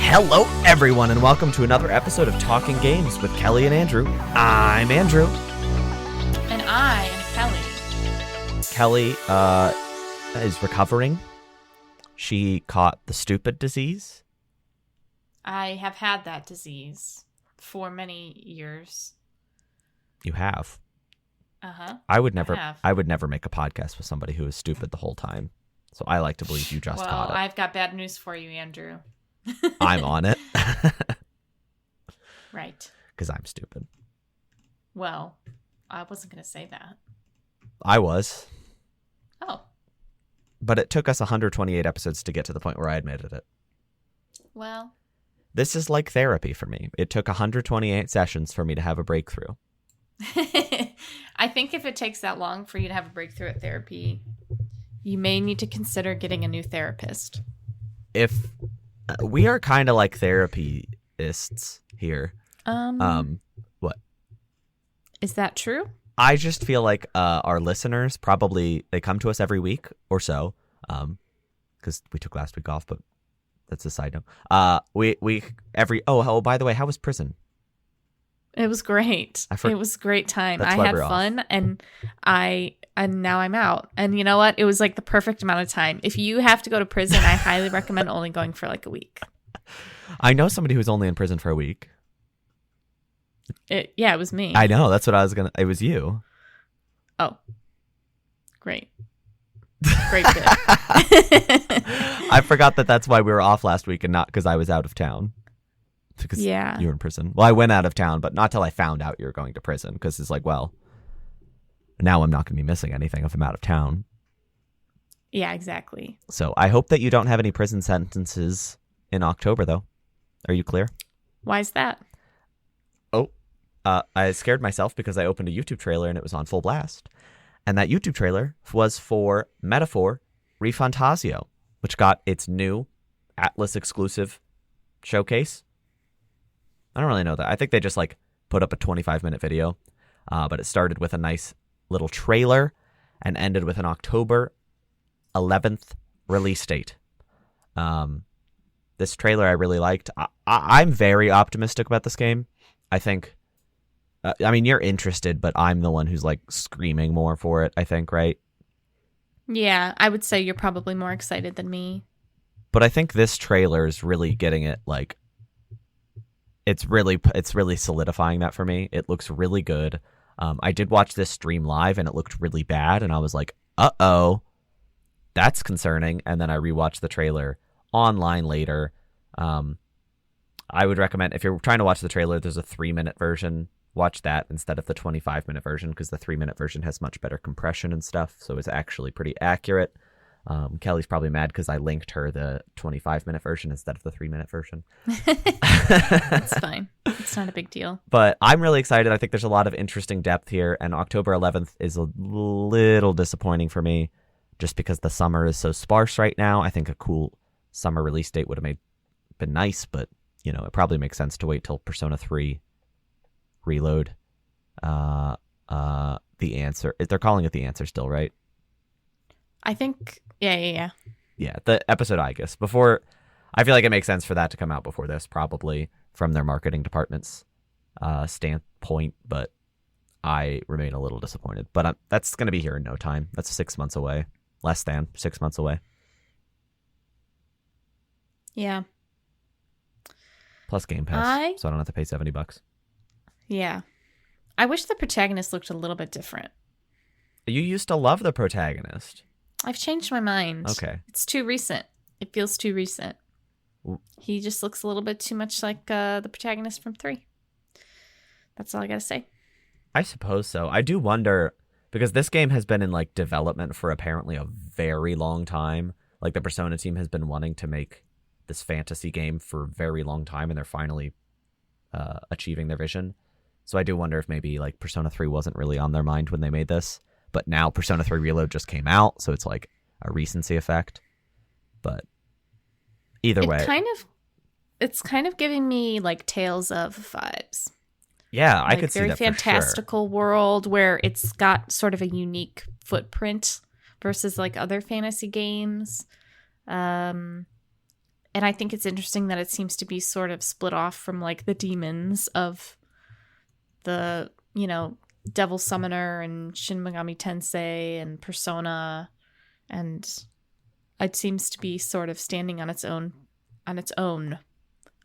Hello, everyone, and welcome to another episode of Talking Games with Kellie and Andrew. I'm Andrew. And I am Kellie. Kellie is recovering. She caught the stupid disease. I have had that disease for many years. You have. Uh-huh. I would never make a podcast with somebody who is stupid the whole time. So I like to believe you just caught it. Well, I've got bad news for you, Andrew. I'm on it. Right. Because I'm stupid. Well, I wasn't going to say that. I was. Oh. But it took us 128 episodes to get to the point where I admitted it. Well. This is like therapy for me. It took 128 sessions for me to have a breakthrough. I think if it takes that long for you to have a breakthrough at therapy, you may need to consider getting a new therapist. If we are kind of like therapyists here. What? Is that true? I just feel like our listeners probably, they come to us every week or so, because we took last week off, but that's a side note. By the way, how was prison? It was great. It was a great time. I had fun, and now I'm out. And you know what? It was like the perfect amount of time. If you have to go to prison, I highly recommend only going for like a week. I know somebody who's only in prison for a week. It was me. I know. That's what I was going to... It was you. Oh. Great. Great bit. I forgot that's why we were off last week and not because I was out of town. Because you were in prison. Well, I went out of town, but not till I found out you were going to prison. Because it's like, well, now I'm not going to be missing anything if I'm out of town. Yeah, exactly. So I hope that you don't have any prison sentences in October, though. Are you clear? Why is that? Oh, I scared myself because I opened a YouTube trailer and it was on full blast. And that YouTube trailer was for Metaphor ReFantasio, which got its new Atlas exclusive showcase. I don't really know that. I think they just put up a 25-minute video, but it started with a nice little trailer and ended with an October 11th release date. This trailer I really liked. I'm very optimistic about this game. I think, you're interested, but I'm the one who's screaming more for it, I think, right? Yeah, I would say you're probably more excited than me. But I think this trailer is really getting it it's really solidifying that for me. It looks really good. I did watch this stream live and it looked really bad. And I was like, uh-oh, that's concerning. And then I rewatched the trailer online later. I would recommend, if you're trying to watch the trailer, there's a 3-minute version. Watch that instead of the 25-minute version because the 3-minute version has much better compression and stuff. So it's actually pretty accurate. Kellie's probably mad because I linked her the 25-minute version instead of the 3-minute version. That's fine. It's not a big deal. But I'm really excited. I think there's a lot of interesting depth here. And October 11th is a little disappointing for me just because the summer is so sparse right now. I think a cool summer release date would have been nice. But, it probably makes sense to wait till Persona 3 Reload. The answer. They're calling it The Answer still, right? I think, yeah. Yeah, the episode, I guess. Before, I feel like it makes sense for that to come out before this, probably from their marketing department's standpoint, but I remain a little disappointed. But that's going to be here in no time. That's 6 months away. Less than 6 months away. Yeah. Plus Game Pass, so I don't have to pay $70. Yeah. I wish the protagonist looked a little bit different. You used to love the protagonist. I've changed my mind. Okay. It's too recent. It feels too recent. He just looks a little bit too much like the protagonist from 3. That's all I gotta say. I suppose so. I do wonder, because this game has been in development for apparently a very long time. The Persona team has been wanting to make this fantasy game for a very long time, and they're finally achieving their vision. So I do wonder if maybe Persona 3 wasn't really on their mind when they made this. But now Persona 3 Reload just came out, so it's a recency effect. But either way. It's kind of giving me Tales of vibes. Yeah, I could see that very fantastical world where it's got sort of a unique footprint versus other fantasy games. And I think it's interesting that it seems to be sort of split off from like the demons of the, Devil Summoner and Shin Megami Tensei and Persona, and it seems to be sort of standing on its own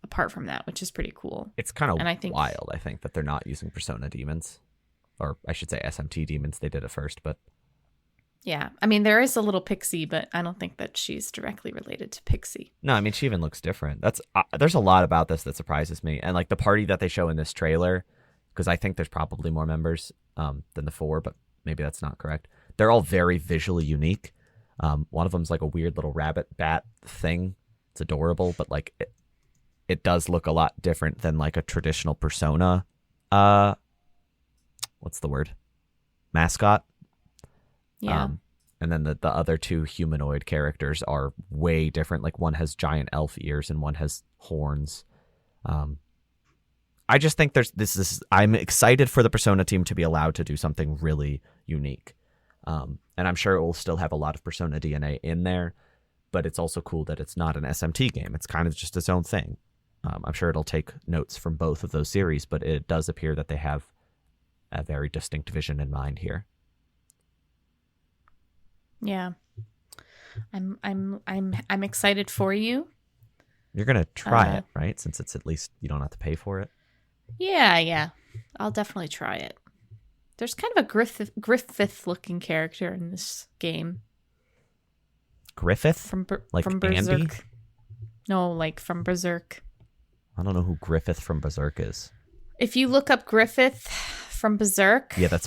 apart from that, which is pretty cool. It's kind of wild, I think, that they're not using Persona demons, or I should say SMT demons. They did it first, but yeah, I mean, there is a little Pixie, but I don't think that she's directly related to Pixie. No, I mean, she even looks different. There's a lot about this that surprises me, and like the party that they show in this trailer, because I think there's probably more members than the 4, but maybe that's not correct. They're all very visually unique. One of them's like a weird little rabbit bat thing. It's adorable, but like it does look a lot different than like a traditional Persona. What's the word? Mascot. Yeah. And then the other 2 humanoid characters are way different. Like one has giant elf ears and one has horns. I just think I'm excited for the Persona team to be allowed to do something really unique. And I'm sure it will still have a lot of Persona DNA in there, but it's also cool that it's not an SMT game. It's kind of just its own thing. I'm sure it'll take notes from both of those series, but it does appear that they have a very distinct vision in mind here. Yeah. I'm excited for you. You're going to try it, right? Since it's at least you don't have to pay for it. Yeah. I'll definitely try it. There's kind of a Griffith-looking character in this game. Griffith? From Berserk? Andy? No, like from Berserk. I don't know who Griffith from Berserk is. If you look up Griffith from Berserk, yeah, that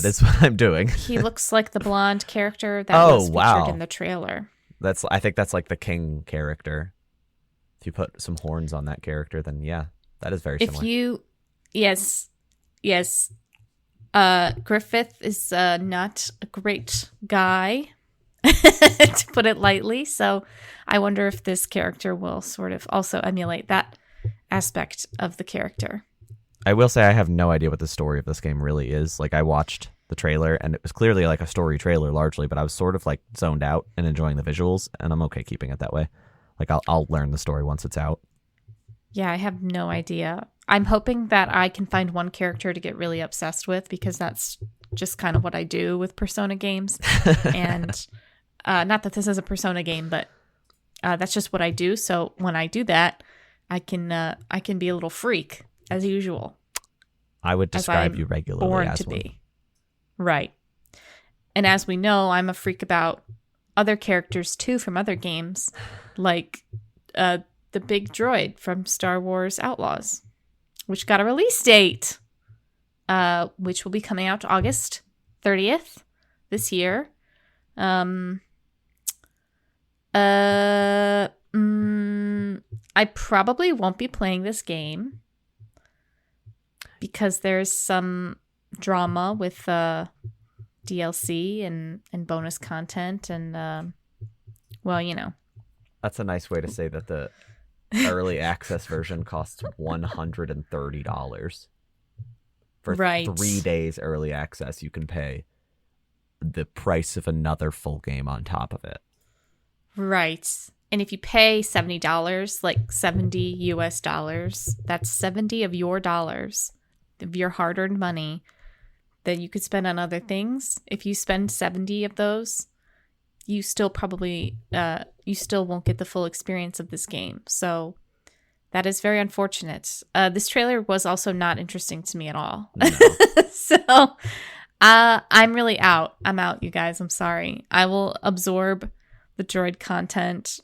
is what I'm doing. He looks like the blonde character that was featured in the trailer. I think that's like the king character. If you put some horns on that character, then yeah, that is very similar. Yes. Griffith is not a great guy, to put it lightly. So I wonder if this character will sort of also emulate that aspect of the character. I will say I have no idea what the story of this game really is. Like I watched the trailer and it was clearly like a story trailer largely, but I was sort of like zoned out and enjoying the visuals, and I'm okay keeping it that way. Like I'll learn the story once it's out. Yeah, I have no idea. I'm hoping that I can find one character to get really obsessed with, because that's just kind of what I do with Persona games. And not that this is a Persona game, but that's just what I do. So when I do that, I can be a little freak as usual. I would describe you regularly born as to one. Be. Right. And as we know, I'm a freak about other characters too from other games, like the big droid from Star Wars Outlaws, which got a release date, which will be coming out August 30th this year. I probably won't be playing this game because there's some drama with DLC and bonus content, and well, you know. That's a nice way to say that the early access version costs $130. For 3 days early access, you can pay the price of another full game on top of it. Right. And if you pay $70, like $70 US, that's 70 of your dollars, of your hard-earned money that you could spend on other things. If you spend 70 of those, you still probably you still won't get the full experience of this game. So that is very unfortunate. This trailer was also not interesting to me at all. No. So I'm really out. I'm out, you guys. I'm sorry. I will absorb the droid content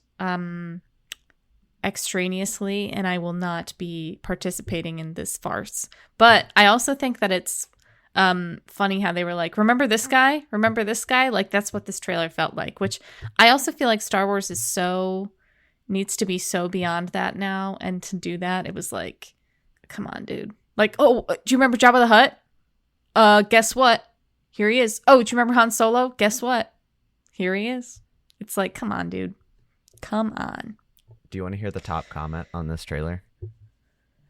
extraneously, and I will not be participating in this farce. But I also think that it's funny how they were like, remember this guy? Remember this guy? Like, that's what this trailer felt like, which I also feel like Star Wars needs to be so beyond that now. And to do that, it was like, come on, dude. Like, oh, do you remember Jabba the Hutt? Guess what? Here he is. Oh, do you remember Han Solo? Guess what? Here he is. It's like, come on, dude. Come on. Do you want to hear the top comment on this trailer?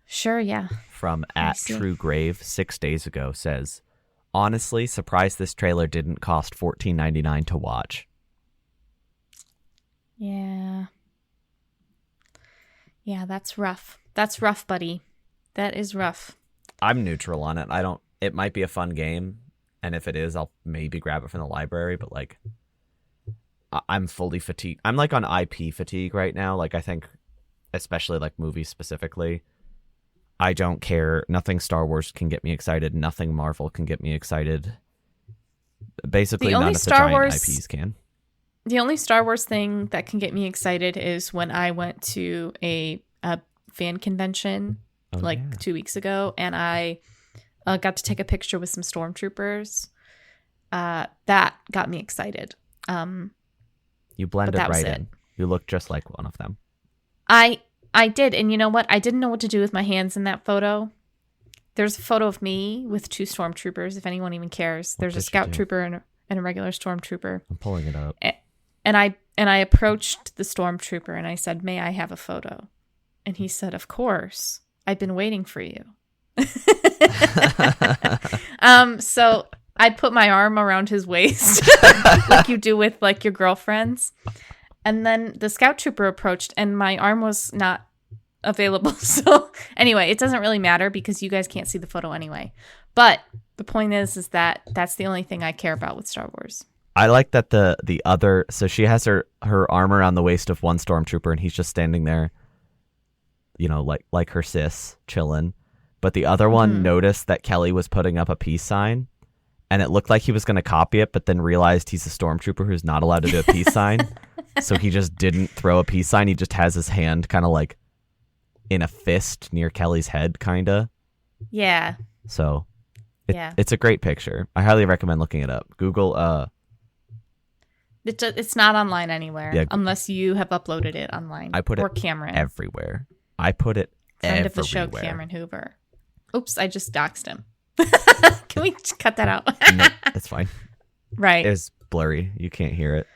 Sure, yeah. From @TrueGrave 6 days ago says, honestly, surprised this trailer didn't cost $14.99 to watch. Yeah. Yeah, that's rough. That's rough, buddy. That is rough. I'm neutral on it. It might be a fun game, and if it is, I'll maybe grab it from the library, but like I'm fully fatigued. I'm like on IP fatigue right now. Like I think especially like movies specifically. I don't care. Nothing Star Wars can get me excited. Nothing Marvel can get me excited. Basically, none of the giant IPs can. The only Star Wars thing that can get me excited is when I went to a fan convention 2 weeks ago, and I got to take a picture with some stormtroopers. That got me excited. You blended right in. You look just like one of them. I did, and you know what? I didn't know what to do with my hands in that photo. There's a photo of me with 2 stormtroopers, if anyone even cares. There's a scout trooper and a regular stormtrooper. I'm pulling it up. And I approached the stormtrooper and I said, "May I have a photo?" And he said, "Of course. I've been waiting for you." So I put my arm around his waist like you do with like your girlfriends. And then the scout trooper approached and my arm was not available. So anyway, it doesn't really matter because you guys can't see the photo anyway. But the point is that that's the only thing I care about with Star Wars. I like that the other, so she has her arm around the waist of one stormtrooper and he's just standing there, you know, like her sis chilling. But the other one noticed that Kelly was putting up a peace sign and it looked like he was going to copy it, but then realized he's a stormtrooper who's not allowed to do a peace sign. So he just didn't throw a peace sign. He just has his hand kind of like in a fist near Kelly's head, kind of. Yeah. So it's a great picture. I highly recommend looking it up. Google. It's not online anywhere unless you have uploaded it online. I put or it Cameron. Everywhere. I put it Friend everywhere. of the show, Cameron Hoover. Oops, I just doxed him. Can we cut that out? No, it's fine. Right. It's blurry. You can't hear it.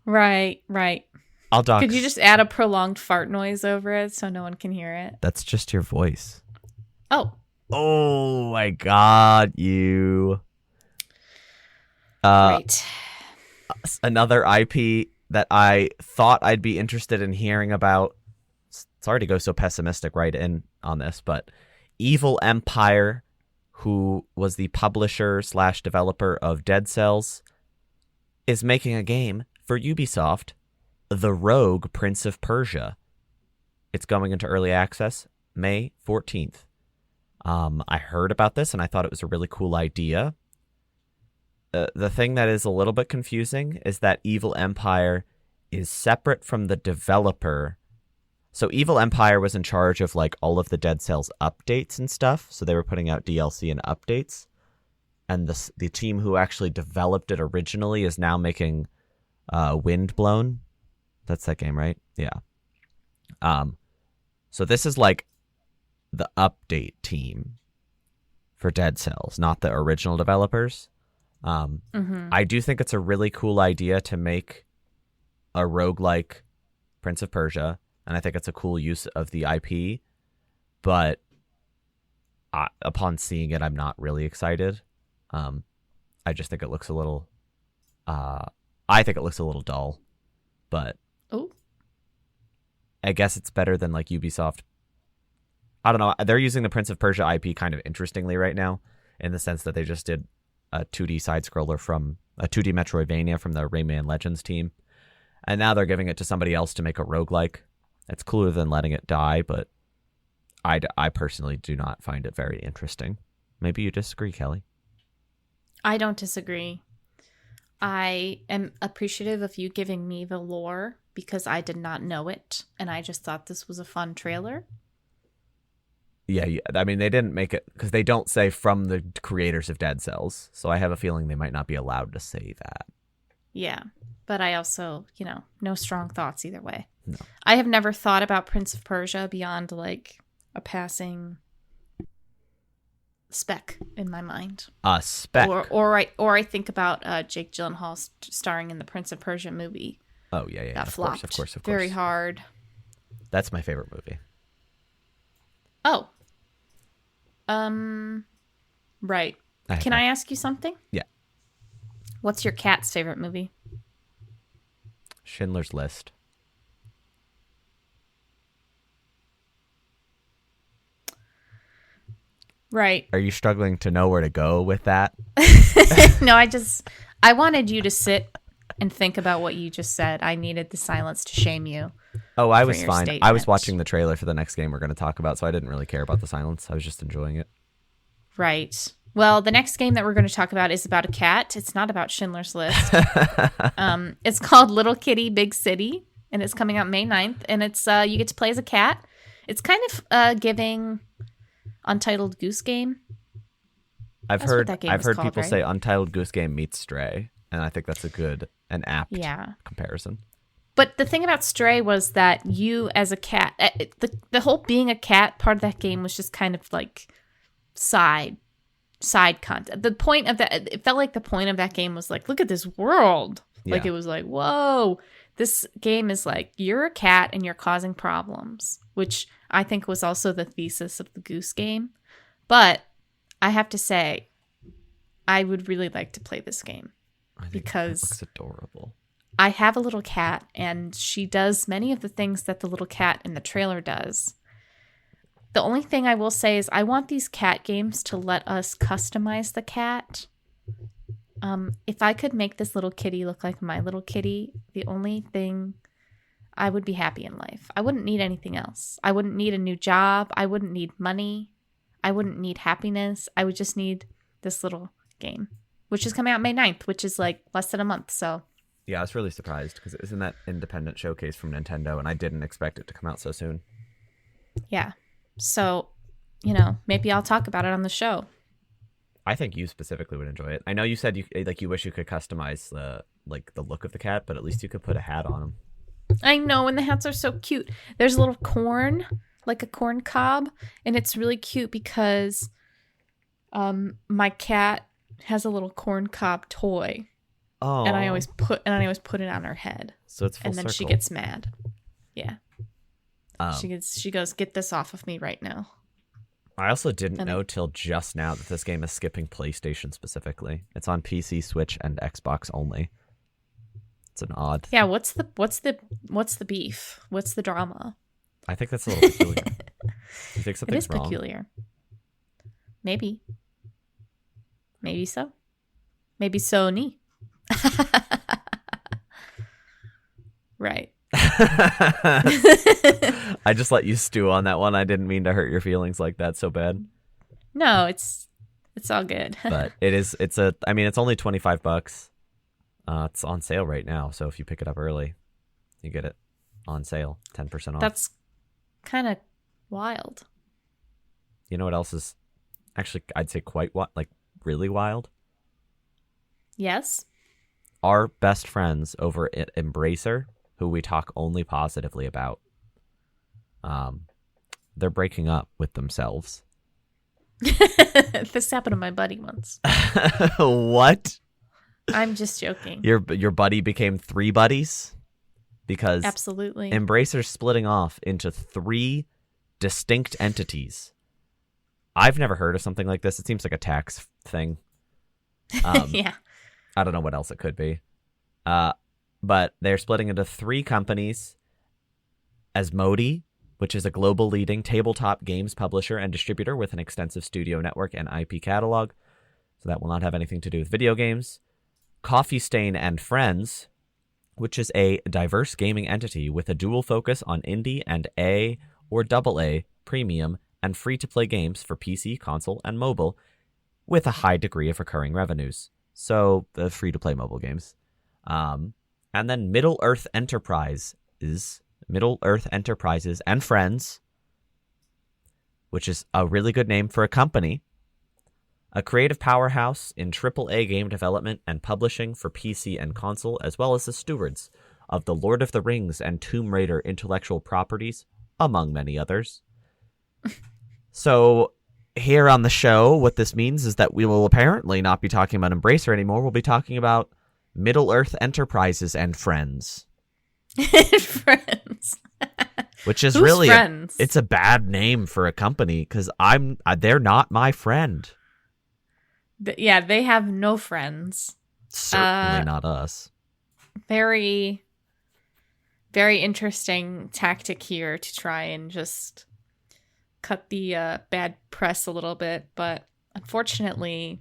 Right. I'll dox. Could you just add a prolonged fart noise over it so no one can hear it? That's just your voice. Oh my God, you. Right. Another IP that I thought I'd be interested in hearing about. Sorry to go so pessimistic right in on this, but Evil Empire, who was the publisher / developer of Dead Cells, is making a game for Ubisoft, The Rogue Prince of Persia. It's going into early access May 14th. I heard about this and I thought it was a really cool idea. The thing that is a little bit confusing is that Evil Empire is separate from the developer. So Evil Empire was in charge of like all of the Dead Cells updates and stuff. So they were putting out DLC and updates. And the team who actually developed it originally is now making Windblown. That's that game, right? Yeah. So this is like the update team for Dead Cells, not the original developers. I do think it's a really cool idea to make a roguelike Prince of Persia, and I think it's a cool use of the IP, but upon seeing it, I'm not really excited. I just think it looks a little dull, but I guess it's better than like Ubisoft. I don't know. They're using the Prince of Persia IP kind of interestingly right now, in the sense that they just did a 2D side-scroller from a 2D Metroidvania from the Rayman Legends team. And now they're giving it to somebody else to make a roguelike. It's cooler than letting it die, but I personally do not find it very interesting. Maybe you disagree, Kelly. I don't disagree. I am appreciative of you giving me the lore because I did not know it, and I just thought this was a fun trailer. Yeah, I mean, they didn't make it because they don't say from the creators of Dead Cells, so I have a feeling they might not be allowed to say that. Yeah, but I also, no strong thoughts either way. No. I have never thought about Prince of Persia beyond like a passing speck in my mind. A speck. Or I think about Jake Gyllenhaal starring in the Prince of Persia movie. Oh yeah, that flopped. Of course. Very hard. That's my favorite movie. Oh. Right. Can I ask you something? Yeah. What's your cat's favorite movie? Schindler's List. Right. Are you struggling to know where to go with that? No, I wanted you to sit and think about what you just said. I needed the silence to shame you. Oh, I was fine. Statement. I was watching the trailer for the next game we're going to talk about, so I didn't really care about the silence. I was just enjoying it. Right. Well, the next game that we're going to talk about is about a cat. It's not about Schindler's List. It's called Little Kitty, Big City, and it's coming out May 9th. And it's you get to play as a cat. It's kind of giving Untitled Goose Game. I've heard people say Untitled Goose Game meets Stray, and I think that's a good and apt comparison. But the thing about Stray was that you as a cat, the whole being a cat part of that game was just kind of like side content. The point of that, it felt like the point of that game was like, look at this world. Yeah. Like it was like, whoa, this game is like, you're a cat and you're causing problems, which I think was also the thesis of the Goose Game. But I have to say, I would really like to play this game because it looks adorable. I have a little cat and she does many of the things that the little cat in the trailer does. The only thing I will say is I want these cat games to let us customize the cat. If I could make this little kitty look like my little kitty, the only thing I would be happy in life. I wouldn't need anything else. I wouldn't need a new job. I wouldn't need money. I wouldn't need happiness. I would just need this little game, which is coming out May 9th, which is like less than a month. So yeah, I was really surprised because it was in that independent showcase from Nintendo, and I didn't expect it to come out so soon. Yeah. So, maybe I'll talk about it on the show. I think you specifically would enjoy it. I know you said you wish you could customize the look of the cat, but at least you could put a hat on him. I know, and the hats are so cute. There's a little corn, like a corn cob, and it's really cute because my cat has a little corn cob toy. Oh. And I always put it on her head. So it's full and then circle. She gets mad. Yeah. She goes, get this off of me right now. I also didn't know till just now that this game is skipping PlayStation specifically. It's on PC, Switch, and Xbox only. It's an odd. Yeah, what's the beef? What's the drama? I think that's a little peculiar. You think something's wrong? It is peculiar. Maybe so. Maybe Sony. Right. I just let you stew on that one. I didn't mean to hurt your feelings like that so bad. No, it's all good. But it's only $25. It's on sale right now, so if you pick it up early, you get it on sale, 10% off. That's kind of wild. You know what else is actually, I'd say really wild? Yes. Our best friends over at Embracer, who we talk only positively about, they're breaking up with themselves. This happened to my buddy once. What? I'm just joking. Your buddy became 3 buddies? Because absolutely, Embracer's splitting off into 3 distinct entities. I've never heard of something like this. It seems like a tax thing. Yeah. I don't know what else it could be. But they're splitting into 3 companies. Asmodee, which is a global leading tabletop games publisher and distributor with an extensive studio network and IP catalog. So that will not have anything to do with video games. Coffee Stain and Friends, which is a diverse gaming entity with a dual focus on indie and A or AA premium and free-to-play games for PC, console, and mobile with a high degree of recurring revenues. So the free-to-play mobile games. And then Middle-earth Enterprises and Friends, which is a really good name for a company. A creative powerhouse in AAA game development and publishing for PC and console, as well as the stewards of the Lord of the Rings and Tomb Raider intellectual properties, among many others. So here on the show, what this means is that we will apparently not be talking about Embracer anymore. We'll be talking about Middle-earth Enterprises and Friends. Friends. Which is Who's really friends? It's a bad name for a company because they're not my friend. Yeah, they have no friends. Certainly not us. Very, very interesting tactic here to try and just cut the bad press a little bit, but unfortunately,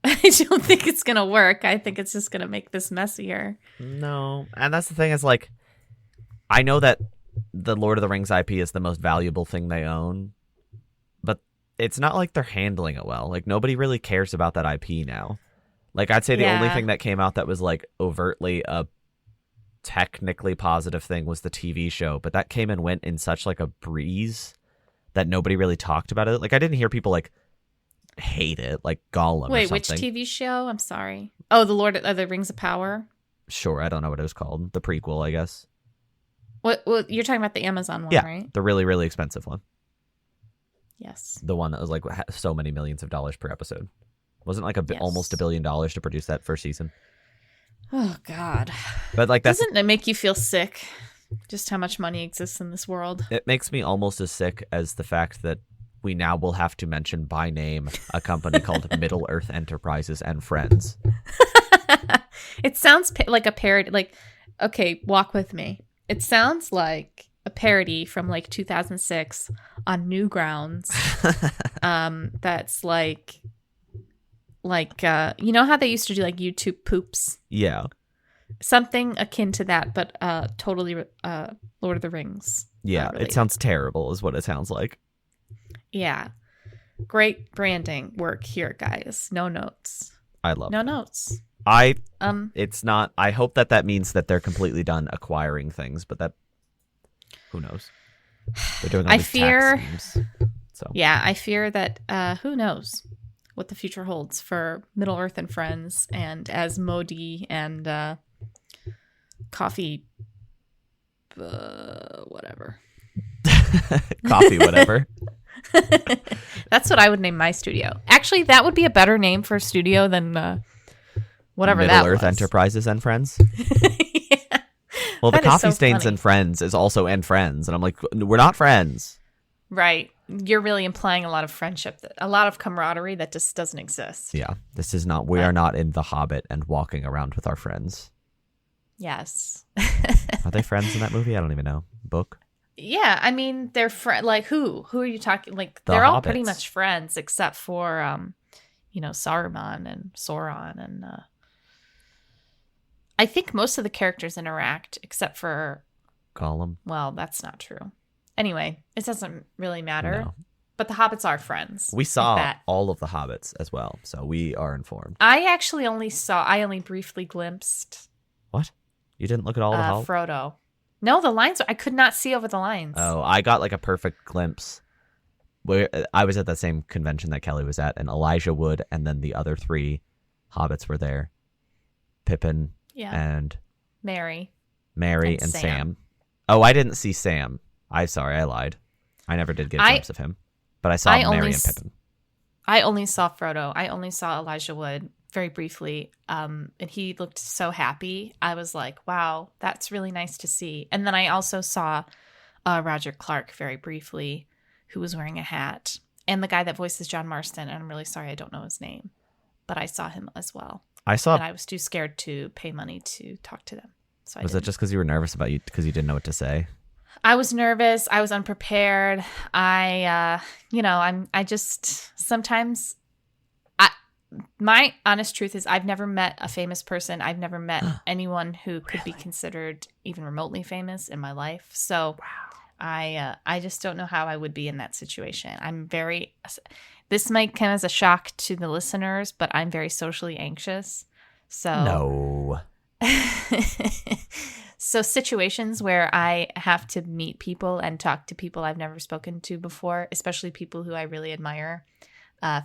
I don't think it's going to work. I think it's just going to make this messier. No. And that's the thing is, like, I know that the Lord of the Rings IP is the most valuable thing they own, but it's not like they're handling it well. Like, nobody really cares about that IP now. Like, I'd say the only thing that came out that was, like, overtly a technically positive thing was the TV show, but that came and went in such, like, a breeze that nobody really talked about it. Like, I didn't hear people, like, hate it, like Gollum. Wait, or which something. TV show? I'm sorry. Oh, the Lord of the Rings of Power? Sure, I don't know what it was called. The prequel, I guess. What you're talking about the Amazon one, right? The really, really expensive one. Yes. The one that was like so many millions of dollars per episode. Wasn't like almost $1 billion to produce that first season. Oh God. But like doesn't it make you feel sick? Just how much money exists in this world. It makes me almost as sick as the fact that we now will have to mention by name a company called Middle Earth Enterprises and Friends. It sounds like a parody. Like, okay, walk with me. It sounds like a parody from like 2006 on Newgrounds. That's like you know how they used to do like YouTube poops? Yeah. Something akin to that, but totally Lord of the Rings. Yeah, it sounds terrible is what it sounds like. Yeah. Great branding work here, guys. No notes. I love no notes. It's not. I hope that means that they're completely done acquiring things, but that who knows? They're doing all these tax schemes. So yeah, I fear that who knows what the future holds for Middle Earth and Friends and Asmodee and Coffee whatever. Coffee whatever. That's what I would name my studio. Actually, that would be a better name for a studio than whatever Middle that Earth was. Enterprises and Friends. Yeah. Well, the Coffee so Stains funny. and Friends is also and Friends, and I'm like, we're not friends. Right. You're really implying a lot of friendship, a lot of camaraderie that just doesn't exist. Yeah, this is not. We are not in The Hobbit and walking around with our friends. Yes. Are they friends in that movie? I don't even know. Book. Yeah, I mean, they're like who? Who are you talking? Like The they're all hobbits. pretty much friends, except for Saruman and Sauron, and I think most of the characters interact, except for Gollum. Well, that's not true. Anyway, it doesn't really matter. No. But the hobbits are friends. We saw like all of the hobbits as well, so we are informed. I only briefly glimpsed. What? You didn't look at all the hobbits? Frodo. No, the lines. I could not see over the lines. Oh, I got like a perfect glimpse. Where I was at that same convention that Kelly was at, and Elijah Wood, and then the other 3 hobbits were there. Pippin and Mary and Sam. Oh, I didn't see Sam. I lied. I never did get a glimpse of him, but I saw Mary and Pippin. I only saw Frodo. I only saw Elijah Wood very briefly, and he looked so happy. I was like, wow, that's really nice to see. And then I also saw Roger Clark very briefly, who was wearing a hat, and the guy that voices John Marston, and I'm really sorry I don't know his name, but I saw him as well. And I was too scared to pay money to talk to them. So was it just because you were nervous because you didn't know what to say? I was nervous. I was unprepared. I sometimes my honest truth is I've never met a famous person. I've never met anyone who could be considered even remotely famous in my life. So I just don't know how I would be in that situation. This might come as a shock to the listeners, but I'm very socially anxious. So no. So situations where I have to meet people and talk to people I've never spoken to before, especially people who I really admire,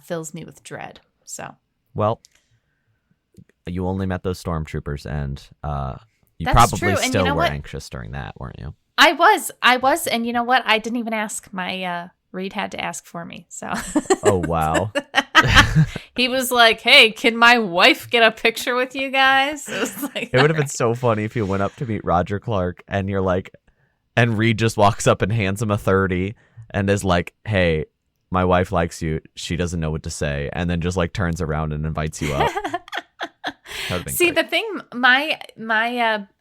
fills me with dread. So, well, you only met those stormtroopers, and you That's probably true. still were anxious during that, weren't you? I was, and you know what? I didn't even ask. My Reed had to ask for me. So. Oh wow. He was like, "Hey, can my wife get a picture with you guys?" It would have been so funny if you went up to meet Roger Clark, and you're like, and Reed just walks up and hands him a 30, and is like, "Hey, my wife likes you. She doesn't know what to say," and then just like turns around and invites you up. See, great. The thing, my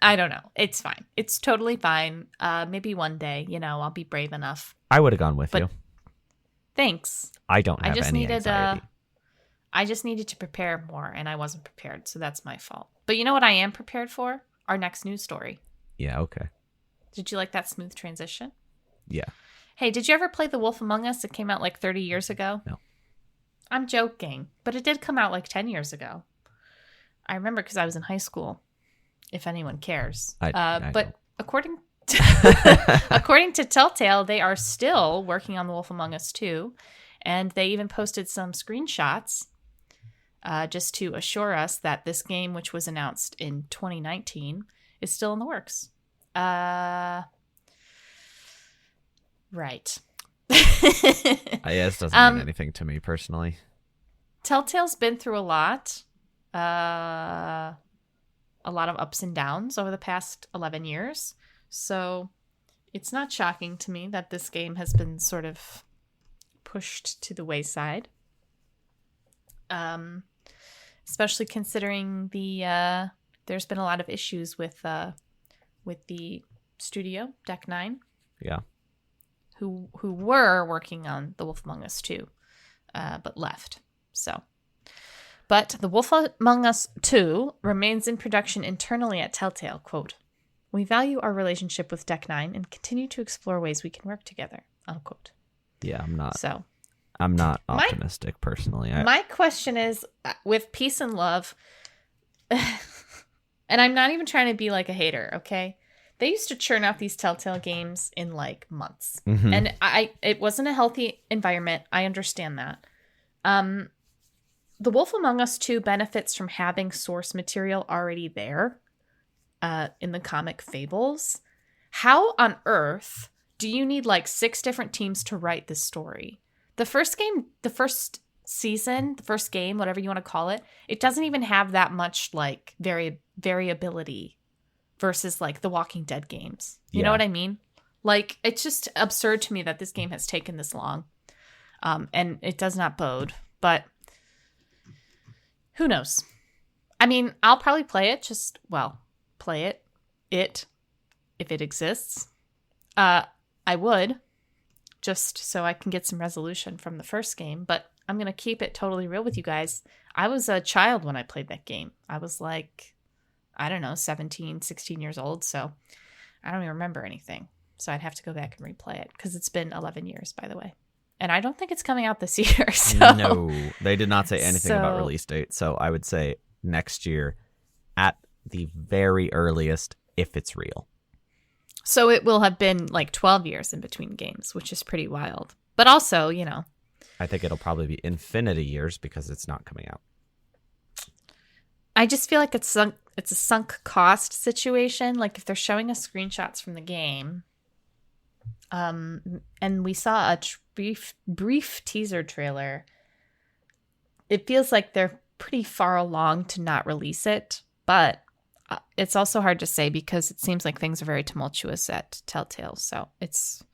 I don't know. It's fine. It's totally fine. Maybe one day, I'll be brave enough. I would have gone with you. Thanks. I don't have any anxiety. I just needed to prepare more, and I wasn't prepared, so that's my fault. But you know what I am prepared for? Our next news story. Yeah, okay. Did you like that smooth transition? Yeah. Hey, did you ever play The Wolf Among Us? It came out like 30 years ago. No. I'm joking, but it did come out like 10 years ago. I remember because I was in high school, if anyone cares. I but don't. according to Telltale, they are still working on The Wolf Among Us 2, and they even posted some screenshots just to assure us that this game, which was announced in 2019, is still in the works. Right. This doesn't mean anything to me personally. Telltale's been through a lot of ups and downs over the past 11 years. So it's not shocking to me that this game has been sort of pushed to the wayside. Especially considering there's been a lot of issues with the studio, Deck 9. Yeah. Who were working on The Wolf Among Us 2, but left. But The Wolf Among Us 2 remains in production internally at Telltale. Quote, "We value our relationship with Deck 9 and continue to explore ways we can work together." Unquote. Yeah, I'm not. So I'm not optimistic personally. My question is, with peace and love, and I'm not even trying to be like a hater, okay? They used to churn out these Telltale games in like months. Mm-hmm. And it wasn't a healthy environment. I understand that. The Wolf Among Us 2 benefits from having source material already there in the comic fables. How on earth do you need like 6 different teams to write this story? The first game, the first season, the first game, whatever you want to call it, it doesn't even have that much like variability versus like the Walking Dead games. You know what I mean? Like, it's just absurd to me that this game has taken this long. And it does not bode, but who knows? I mean, I'll probably play it, play it if it exists. I would, just so I can get some resolution from the first game, but I'm going to keep it totally real with you guys. I was a child when I played that game. I was like, I don't know, 17, 16 years old, so I don't even remember anything. So I'd have to go back and replay it, because it's been 11 years, by the way. And I don't think it's coming out this year. So. No, they did not say anything about release date. So I would say next year at the very earliest, if it's real. So it will have been like 12 years in between games, which is pretty wild. But also, you know. I think it'll probably be infinity years because it's not coming out. I just feel like it's a sunk cost situation. Like if they're showing us screenshots from the game, and we saw a brief teaser trailer, it feels like they're pretty far along to not release it. But it's also hard to say because it seems like things are very tumultuous at Telltale. So it's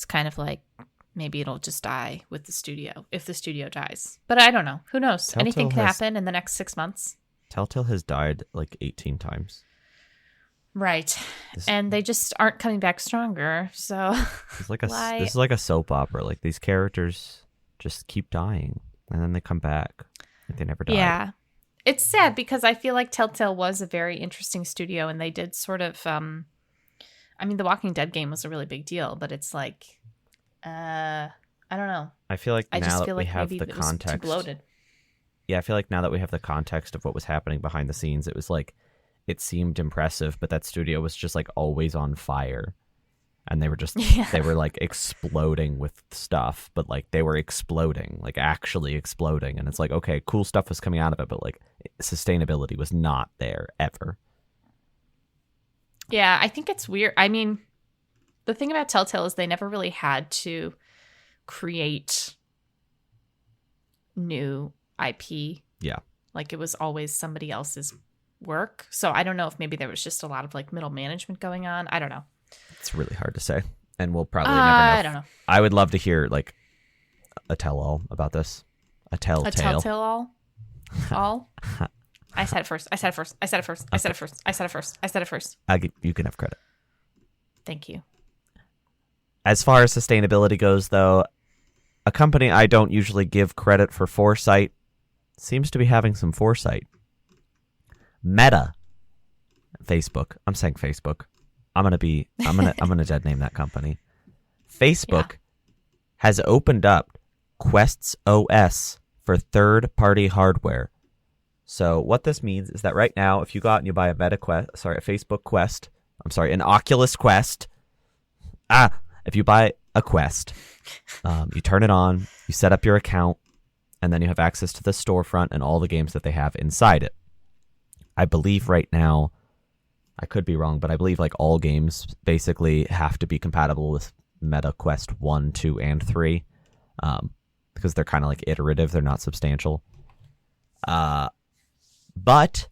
kind of like maybe it'll just die with the studio if the studio dies. But I don't know. Who knows? Telltale Anything could happen in the next 6 months. Telltale has died like 18 times. Right. And they just aren't coming back stronger. So it's like this is like a soap opera. Like these characters just keep dying and then they come back. Like they never died. Yeah. It's sad because I feel like Telltale was a very interesting studio and they did sort of I mean the Walking Dead game was a really big deal, but it's like I don't know. I feel like now that we have the it context. Was too bloated. Yeah, I feel like now that we have the context of what was happening behind the scenes, it was like it seemed impressive, but that studio was just like always on fire. And they were just, they were like exploding with stuff, but like they were exploding, like actually exploding. And it's like, okay, cool stuff was coming out of it, but like sustainability was not there ever. Yeah, I think it's weird. I mean, the thing about Telltale is they never really had to create new IP. Yeah. Like it was always somebody else's work. So I don't know if maybe there was just a lot of like middle management going on. I don't know. It's really hard to say. And we'll probably never know. I don't know. I would love to hear like a tell-all about this. A telltale. A telltale all? I said it first. I said it first. I said it first. I said it first. I said it first. I said it first. You can have credit. Thank you. As far as sustainability goes, though, a company I don't usually give credit for foresight seems to be having some foresight. Meta. Facebook. I'm saying Facebook. I'm gonna dead name that company. Facebook has opened up Quest's OS for third-party hardware. So what this means is that right now, if you go out and you buy a Facebook Quest, an Oculus Quest. If you buy a Quest, you turn it on, you set up your account, and then you have access to the storefront and all the games that they have inside it. I believe right now, I could be wrong, but I believe like all games basically have to be compatible with Meta Quest 1, 2, and 3, because they're kind of like iterative. They're not substantial. But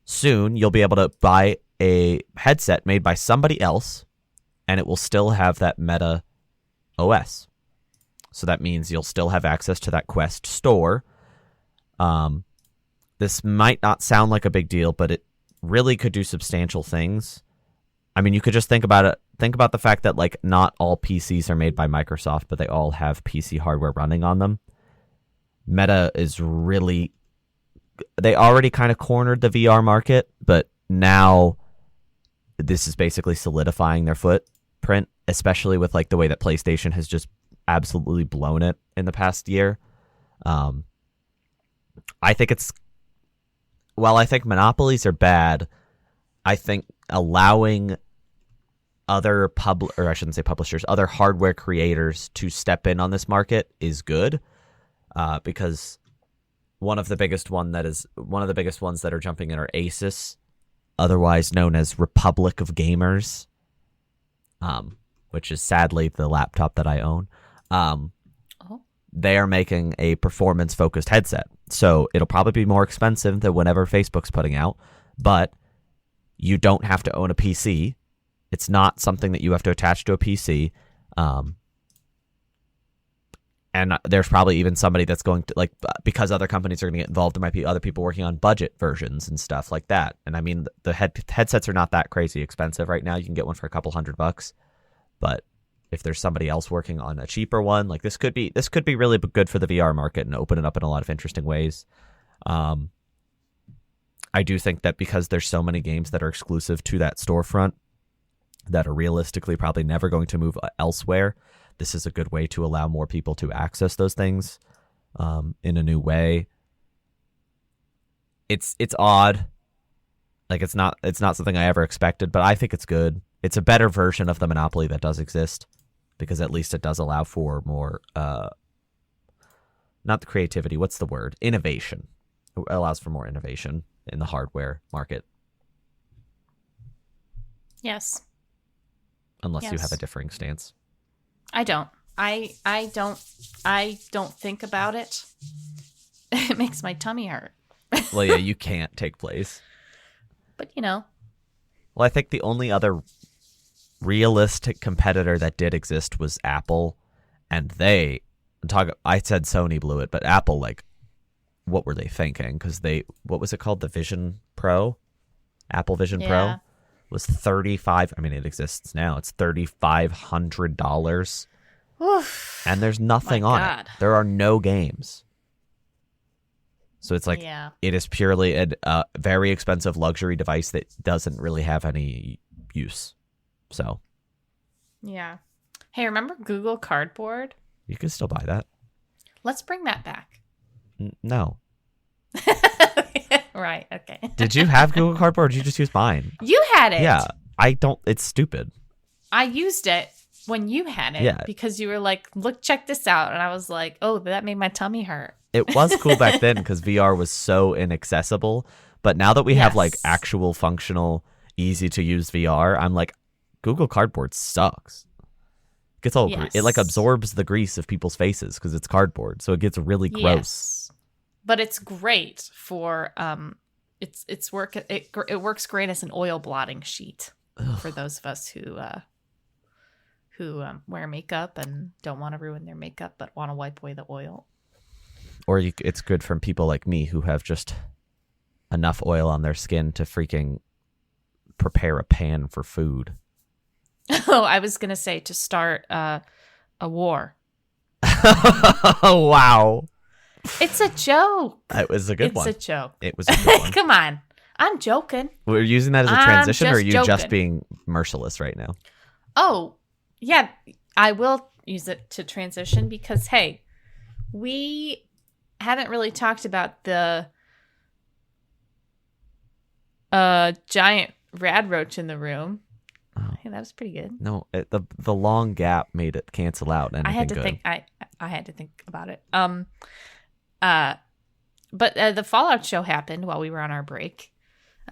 soon you'll be able to buy a headset made by somebody else, and it will still have that Meta OS. So that means you'll still have access to that Quest store. This might not sound like a big deal, but it really could do substantial things. I mean, you could just think about it. Think about the fact that like not all PCs are made by Microsoft, but they all have PC hardware running on them. Meta is really... They already kind of cornered the VR market, but now this is basically solidifying their footprint, especially with like the way that PlayStation has just absolutely blown it in the past year. I think monopolies are bad, I think allowing other other hardware creators to step in on this market is good, because one of the biggest ones that are jumping in are Asus, otherwise known as Republic of Gamers, which is sadly the laptop that I own. They are making a performance-focused headset. So it'll probably be more expensive than whatever Facebook's putting out, but you don't have to own a PC. It's not something that you have to attach to a PC. And there's probably even somebody that's going to, like, because other companies are going to get involved, there might be other people working on budget versions and stuff like that. And I mean, the headsets are not that crazy expensive right now. You can get one for a couple $100, but if there's somebody else working on a cheaper one, like this could be really good for the VR market and open it up in a lot of interesting ways. I do think that because there's so many games that are exclusive to that storefront that are realistically probably never going to move elsewhere, this is a good way to allow more people to access those things in a new way. It's odd. Like it's not something I ever expected, but I think it's good. It's a better version of the monopoly that does exist, because at least it does allow for more, not the creativity, what's the word? Innovation. It allows for more innovation in the hardware market. Yes. Unless you have a differing stance. I don't. I don't think about it. It makes my tummy hurt. Well, yeah, you can't take place. But, you know. Well, I think the only other realistic competitor that did exist was Apple, and I said Sony blew it, but Apple, like, what were they thinking? Because what was it called? The Vision Pro? Apple Vision Pro was $35. I mean, it exists now. It's $3,500. And there's nothing on it. There are no games. So it's like, it is purely a very expensive luxury device that doesn't really have any use. So. Yeah. Hey, remember Google Cardboard? You can still buy that. Let's bring that back. No. Right. Okay. Did you have Google Cardboard, or did you just use mine? You had it. Yeah. I don't. It's stupid. I used it when you had it because you were like, look, check this out. And I was like, oh, that made my tummy hurt. It was cool back then because VR was so inaccessible. But now that we have like actual functional, easy to use VR, I'm like, Google Cardboard sucks. It gets all it like absorbs the grease of people's faces because it's cardboard, so it gets really gross. Yes. But it's great for it works great as an oil blotting sheet for those of us who wear makeup and don't want to ruin their makeup but want to wipe away the oil. Or it's good for people like me who have just enough oil on their skin to freaking prepare a pan for food. Oh, I was going to say to start a war. Oh, wow. It's a joke. It was a good one. It's a joke. It was a good one. Come on. I'm joking. We're using that as a transition, or are you joking. just being merciless right now? Oh, yeah. I will use it to transition because, hey, we haven't really talked about the giant rad roach in the room. Oh. Hey, that was pretty good. No, the long gap made it cancel out anything I had to good. think. I had to think about it. But the Fallout show happened while we were on our break.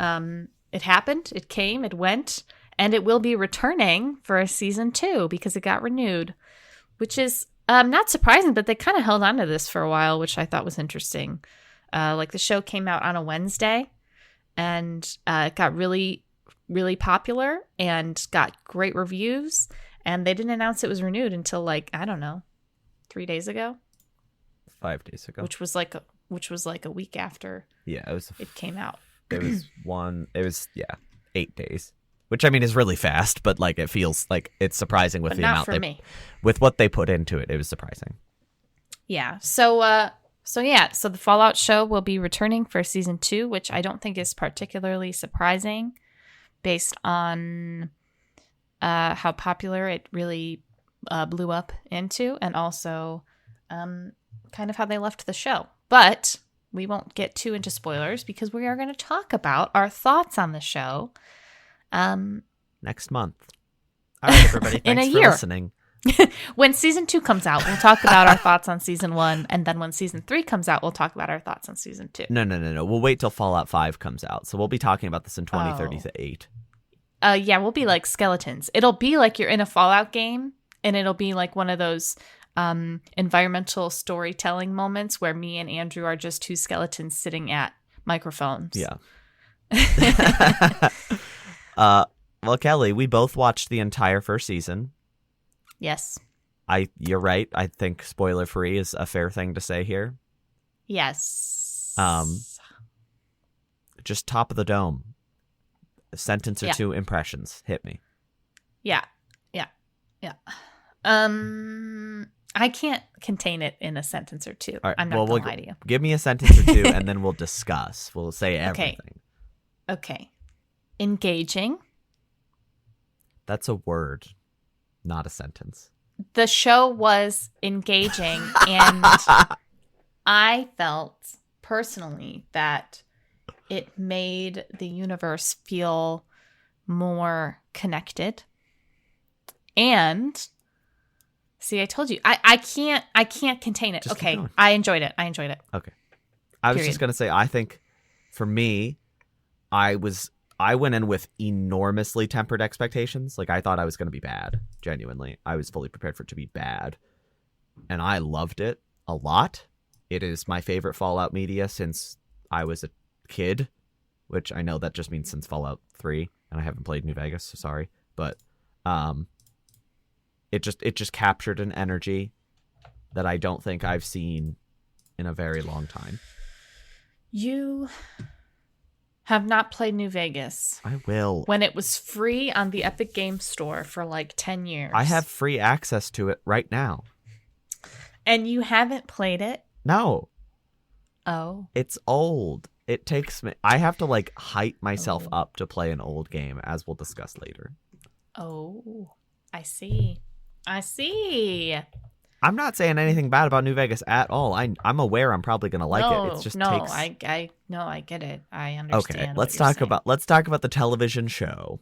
It happened. It came. It went, and it will be returning for a season 2 because it got renewed, which is not surprising. But they kind of held on to this for a while, which I thought was interesting. Like the show came out on a Wednesday, and it got really, really popular and got great reviews. And they didn't announce it was renewed until like, I don't know, 3 days ago. 5 days ago. Which was like a week after it came out. It was 8 days. Which I mean is really fast, but like it feels like it's surprising with but the not amount for me. With what they put into it. It was surprising. Yeah. So the Fallout show will be returning for season 2, which I don't think is particularly surprising based on how popular it really blew up into, and also kind of how they left the show. But we won't get too into spoilers because we are going to talk about our thoughts on the show next month. All right, everybody. In Thanks a for year. listening. When season 2 comes out, we'll talk about our thoughts on season 1, and then when season 3 comes out, we'll talk about our thoughts on season 2. No. We'll wait till Fallout 5 comes out. So we'll be talking about this in 2038. Yeah, we'll be like skeletons. It'll be like you're in a Fallout game, and it'll be like one of those environmental storytelling moments where me and Andrew are just 2 skeletons sitting at microphones. Yeah. Well, Kelly, we both watched the entire first season. Yes. You're right. I think spoiler free is a fair thing to say here. Yes. Just top of the dome. A sentence or 2 impressions. Hit me. Yeah. I can't contain it in a sentence or 2. All right, I'm not gonna lie to you. Give me a sentence or 2, and then we'll discuss. We'll say everything. Okay. Engaging. That's a word, not a sentence. The show was engaging, and I felt personally that it made the universe feel more connected. And see, I told you, I can't contain it. Just okay, I enjoyed it. Okay, I was just gonna say, I think for me, I went in with enormously tempered expectations. Like I thought I was gonna be bad. Genuinely, I was fully prepared for it to be bad, and I loved it a lot. It is my favorite Fallout media since I was a kid, which I know that just means since Fallout 3, and I haven't played New Vegas, so sorry, but it just captured an energy that I don't think I've seen in a very long time. You have not played New Vegas. I will. When it was free on the Epic Games Store for like 10 years. I have free access to it right now. And you haven't played it? No. Oh. It's old. It takes me... I have to like hype myself up to play an old game, as we'll discuss later. Oh. I see. I'm not saying anything bad about New Vegas at all. I'm aware I'm probably going to like it. It's just takes... I get it. I understand. Okay, let's talk about the television show.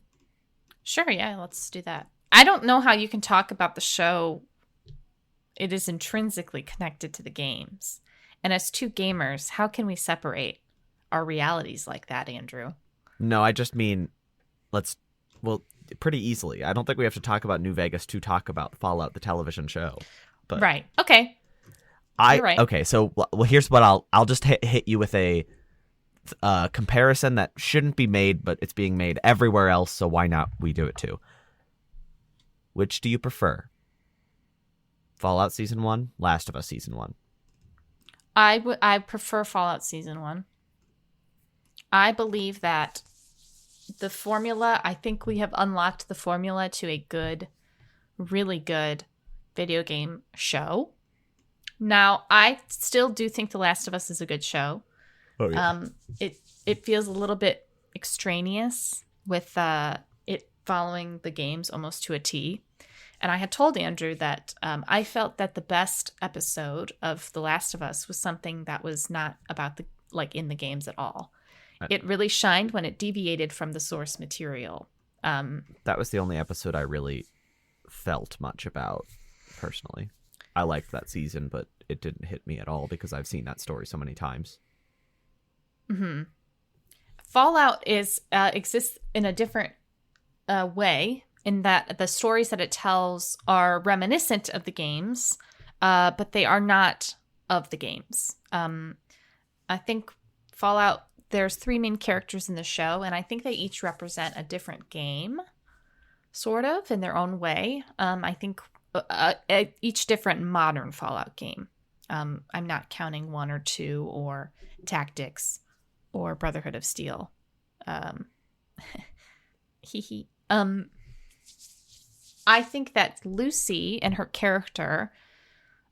Sure, yeah, let's do that. I don't know how you can talk about the show. It is intrinsically connected to the games. And as 2 gamers, how can we separate our realities like that, Andrew? No, I just mean pretty easily. I don't think we have to talk about New Vegas to talk about Fallout the television show. But right. Okay. You're right. Okay, so here's what I'll just hit you with a comparison that shouldn't be made, but it's being made everywhere else, so why not we do it too? Which do you prefer? Fallout Season 1, Last of Us Season 1? I prefer Fallout Season 1. I believe that the formula, I think we have unlocked the formula to a good, really good video game show. Now, I still do think The Last of Us is a good show. Oh, yeah. It feels a little bit extraneous with it following the games almost to a T. And I had told Andrew that I felt that the best episode of The Last of Us was something that was not about in the games at all. It really shined when it deviated from the source material. That was the only episode I really felt much about personally. I liked that season, but it didn't hit me at all because I've seen that story so many times. Mm-hmm. Fallout exists in a different way, in that the stories that it tells are reminiscent of the games, but they are not of the games. I think Fallout, there's 3 main characters in the show, and I think they each represent a different game, sort of, in their own way. I think each different modern Fallout game. I'm not counting 1 or 2 or Tactics or Brotherhood of Steel. I think that Lucy and her character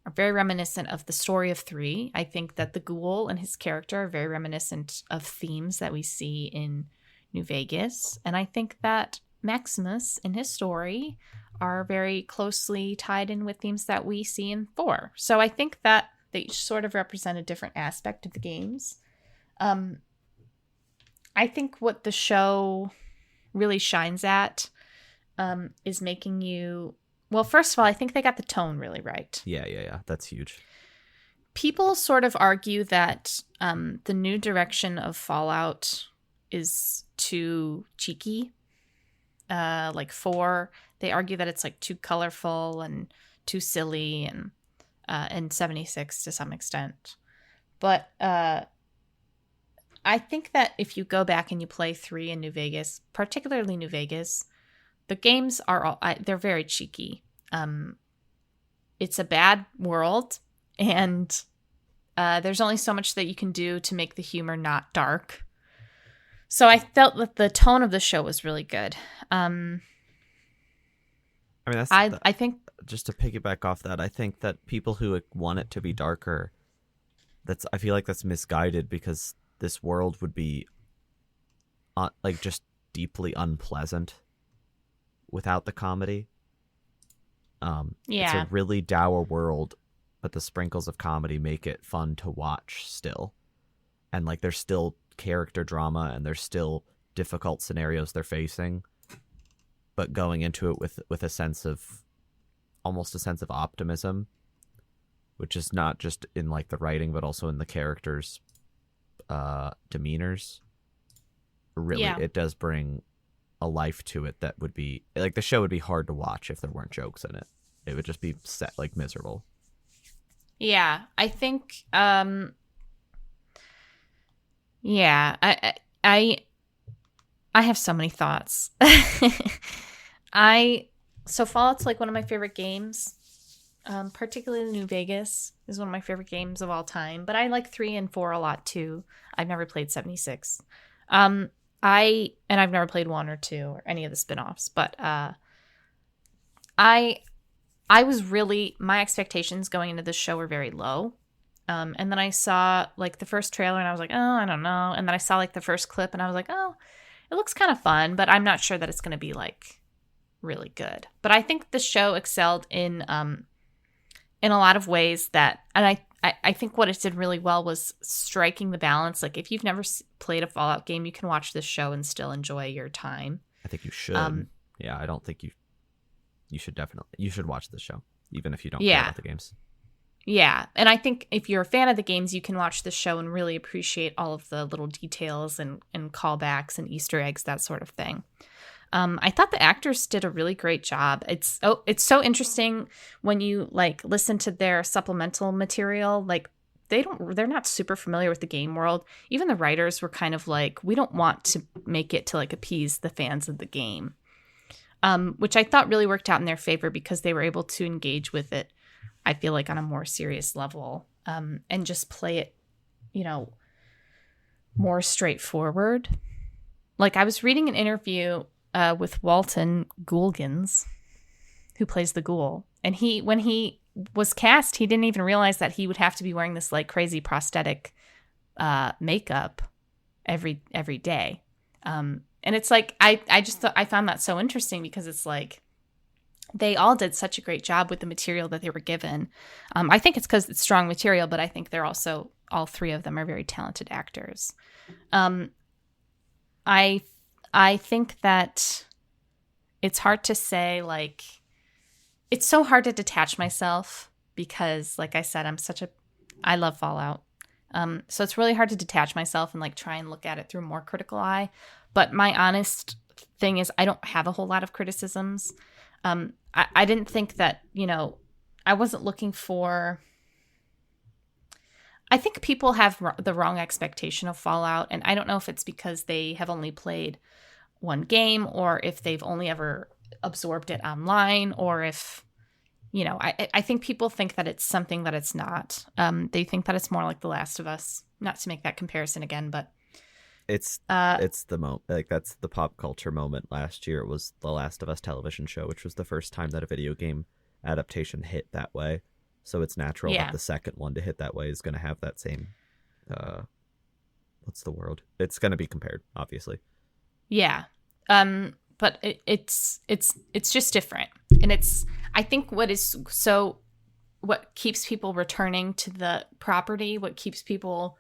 are very reminiscent of the story of 3. I think that the ghoul and his character are very reminiscent of themes that we see in New Vegas. And I think that Maximus and his story are very closely tied in with themes that we see in 4. So I think that they each sort of represent a different aspect of the games. I think what the show really shines at is making you... Well, first of all, I think they got the tone really right. Yeah. That's huge. People sort of argue that the new direction of Fallout is too cheeky. Like 4, they argue that it's like too colorful and too silly, and 76 to some extent. But I think that if you go back and you play 3 in New Vegas, particularly New Vegas, the games are they're very cheeky. It's a bad world, and there's only so much that you can do to make the humor not dark. So I felt that the tone of the show was really good. I think, just to piggyback off that, I think that people who want it to be darker, I feel like that's misguided, because this world would be just deeply unpleasant without the comedy. It's a really dour world, but the sprinkles of comedy make it fun to watch still. And there's still character drama, and there's still difficult scenarios they're facing, but going into it with a sense of, almost a sense of optimism, which is not just in the writing, but also in the characters' demeanors. Really, it does bring a life to it that would be the show would be hard to watch if there weren't jokes in it. It would just be set miserable. Yeah, I think I have so many thoughts. So Fallout's one of my favorite games. Particularly New Vegas is one of my favorite games of all time, but I like 3 and 4 a lot too. I've never played 76. I've never played 1 or 2 or any of the spin-offs, but I was really, my expectations going into this show were very low. And then I saw the first trailer and I was like, oh, I don't know. And then I saw the first clip and I was like, oh, it looks kind of fun, but I'm not sure that it's going to be really good. But I think the show excelled in a lot of ways and I think what it did really well was striking the balance. If you've never played a Fallout game, you can watch this show and still enjoy your time. I think you should. Yeah, I don't think you should watch this show, even if you don't care about the games. Yeah, and I think if you're a fan of the games, you can watch the show and really appreciate all of the little details and callbacks and Easter eggs, that sort of thing. I thought the actors did a really great job. It's so interesting when you listen to their supplemental material. They're not super familiar with the game world. Even the writers were kind of we don't want to make it to appease the fans of the game, which I thought really worked out in their favor, because they were able to engage with it, I feel on a more serious level, and just play it, more straightforward. I was reading an interview with Walton Goolgans, who plays the ghoul, and when he was cast, he didn't even realize that he would have to be wearing this like crazy prosthetic makeup every day. And it's like I just thought I found that so interesting because it's like they all did such a great job with the material that they were given. I think it's because it's strong material, but I think they're also, all three of them are very talented actors. I think that it's hard to say, like, it's so hard to detach myself because, like I said, I love Fallout. So it's really hard to detach myself and like try and look at it through a more critical eye. But my honest thing is I don't have a whole lot of criticisms. I didn't think that, I wasn't looking for... I think people have the wrong expectation of Fallout, and I don't know if it's because they have only played one game or if they've only ever absorbed it online or if, I think people think that it's something that it's not. They think that it's more like The Last of Us, not to make that comparison again, but it's the moment, like that's the pop culture moment last year. It was the Last of Us television show, which was the first time that a video game adaptation hit that way. So it's natural that the second one to hit that way is going to have that same, what's the word? It's going to be compared, obviously. Yeah. But it's just different. And I think what keeps people returning to the property, what keeps people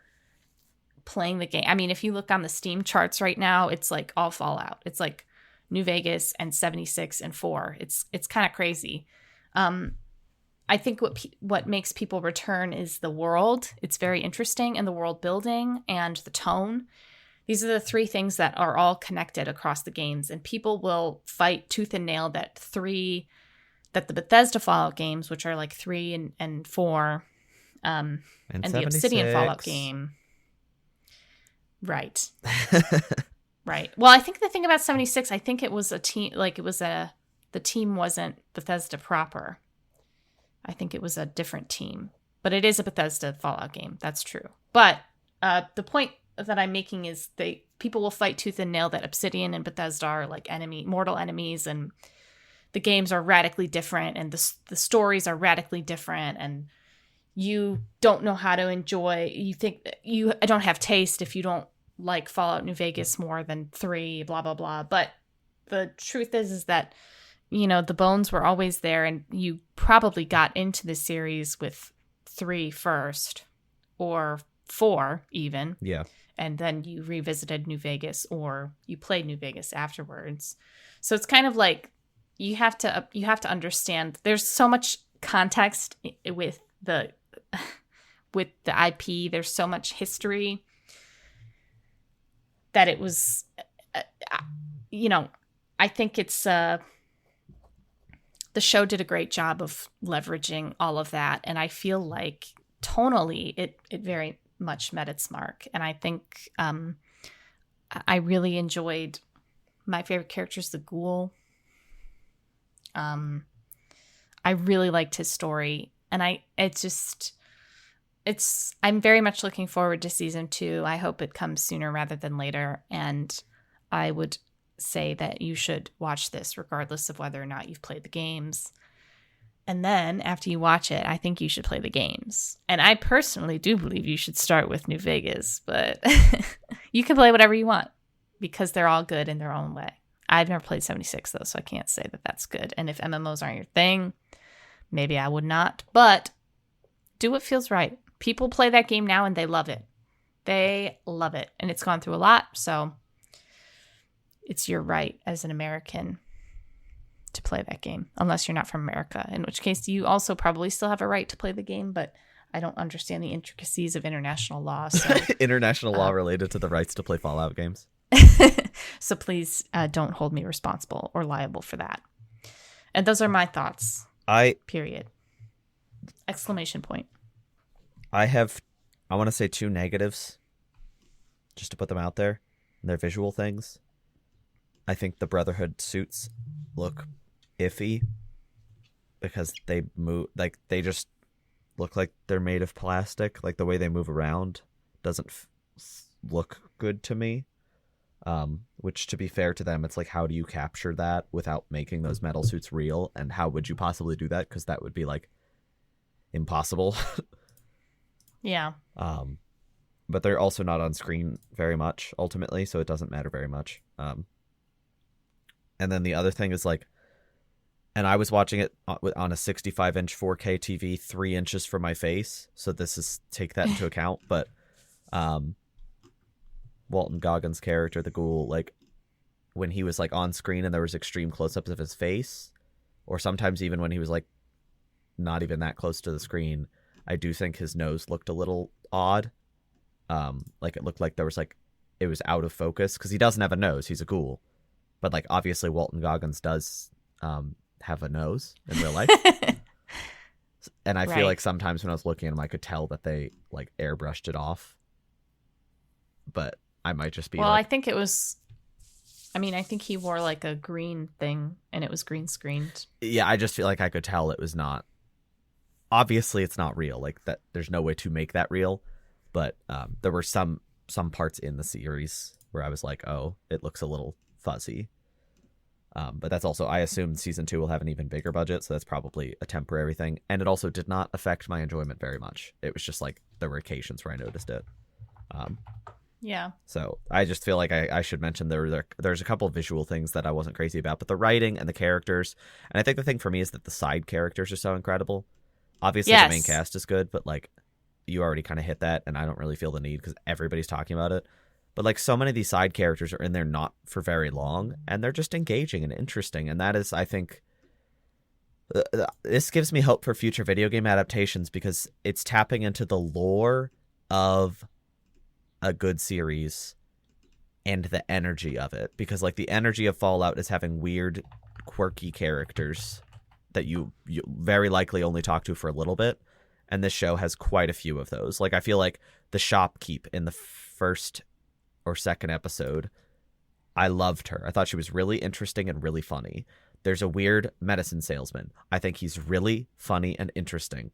playing the game. I mean, if you look on the Steam charts right now, it's like all Fallout. It's like New Vegas and 76 and 4. It's kind of crazy. I think what makes people return is the world. It's very interesting, and the world building and the tone. These are the three things that are all connected across the games, and people will fight tooth and nail that the Bethesda Fallout games, which are like 3 and 4, and the Obsidian Fallout game. Right. Right. Well, I think the thing about 76, I think it was a team, like the team wasn't Bethesda proper. I think it was a different team, but it is a Bethesda Fallout game. That's true. But the point that I'm making is people will fight tooth and nail that Obsidian and Bethesda are like mortal enemies, and the games are radically different, and the stories are radically different, and you don't know how to enjoy. You think I don't have taste if you don't like Fallout New Vegas more than 3, blah blah blah. But the truth is that the bones were always there, and you probably got into the series with 3 first, or 4 even. Yeah. And then you revisited New Vegas, or you played New Vegas afterwards. So it's kind of like you have to understand. There's so much context with the IP. There's so much history that it was, I think it's the show did a great job of leveraging all of that. And I feel like tonally it very much met its mark. And I think I really enjoyed my favorite character is the ghoul. I really liked his story. And I'm very much looking forward to season 2. I hope it comes sooner rather than later. And I would say that you should watch this regardless of whether or not you've played the games. And then after you watch it, I think you should play the games. And I personally do believe you should start with New Vegas, but you can play whatever you want because they're all good in their own way. I've never played 76 though, so I can't say that that's good. And if MMOs aren't your thing, maybe I would not, but do what feels right. People play that game now and they love it. They love it. And it's gone through a lot, so it's your right as an American to play that game, unless you're not from America, in which case you also probably still have a right to play the game, but I don't understand the intricacies of international law. So, international law related to the rights to play Fallout games. So please don't hold me responsible or liable for that. And those are my thoughts. Period. Exclamation point. I want to say 2 negatives, just to put them out there. They're visual things. I think the Brotherhood suits look iffy because they move, like, they just look like they're made of plastic. Like, the way they move around doesn't look good to me. Which, to be fair to them, it's like, how do you capture that without making those metal suits real? And how would you possibly do that? Because that would be like impossible. Yeah. But they're also not on screen very much ultimately, so it doesn't matter very much. And then the other thing is like, and I was watching it on a 65-inch 4K TV, 3 inches from my face, so this is take that into account. But Walton Goggins' character, the ghoul, like when he was like on screen and there was extreme close-ups of his face, or sometimes even when he was like not even that close to the screen, I do think his nose looked a little odd. Like it looked like there was like it was out of focus because he doesn't have a nose. He's a ghoul, but like obviously Walton Goggins does have a nose in real life. And I feel like sometimes when I was looking at him, I could tell that they like airbrushed it off. But I might just be. Well, I think it was. I mean, I think he wore like a green thing, and it was green screened. Yeah, I just feel like I could tell it was not. Obviously, it's not real. Like that, there's no way to make that real. But there were some parts in the series where I was like, oh, it looks a little fuzzy. But that's also, I assume season 2 will have an even bigger budget, so that's probably a temporary thing. And it also did not affect my enjoyment very much. It was just like there were occasions where I noticed it. Yeah. So I just feel like I should mention there's a couple of visual things that I wasn't crazy about, but the writing and the characters, and I think the thing for me is that the side characters are so incredible. Obviously, the main cast is good, but like you already kind of hit that, and I don't really feel the need because everybody's talking about it. But like so many of these side characters are in there not for very long, and they're just engaging and interesting, and that is, I think, this gives me hope for future video game adaptations because it's tapping into the lore of a good series and the energy of it. Because like the energy of Fallout is having weird, quirky characters that you very likely only talk to for a little bit. And this show has quite a few of those. Like, I feel like the shopkeep in the first or second episode, I loved her. I thought she was really interesting and really funny. There's a weird medicine salesman. I think he's really funny and interesting.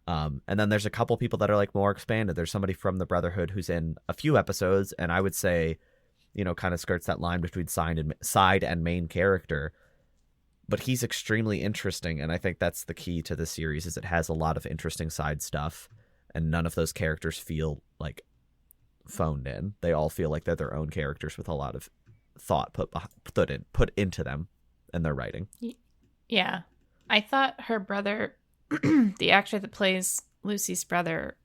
And then there's a couple people that are like more expanded. There's somebody from the Brotherhood who's in a few episodes, and I would say, you know, kind of skirts that line between side and main character. But he's extremely interesting, and I think that's the key to the series is it has a lot of interesting side stuff, and none of those characters feel like phoned in. They all feel like they're their own characters with a lot of thought put into them and their writing. Yeah. I thought her brother, the actor that plays Lucy's brother,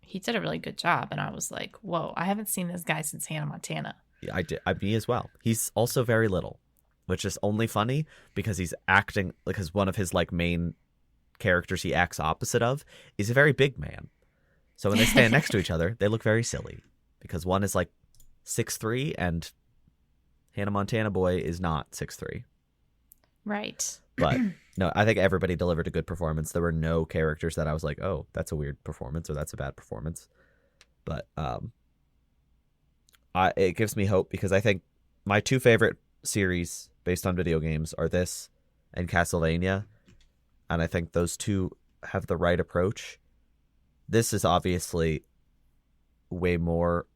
he did a really good job, and I was like, whoa, I haven't seen this guy since Hannah Montana. Yeah, me as well. He's also very little, which is only funny because he's acting because one of his like main characters he acts opposite of is a very big man. So when they stand next to each other, they look very silly because one is like 6'3" and Hannah Montana boy is not 6'3". Right. But no, I think everybody delivered a good performance. There were no characters that I was like, oh, that's a weird performance or that's a bad performance. But it gives me hope because I think my two favorite series based on video games are this and Castlevania. And I think those two have the right approach. This is obviously way more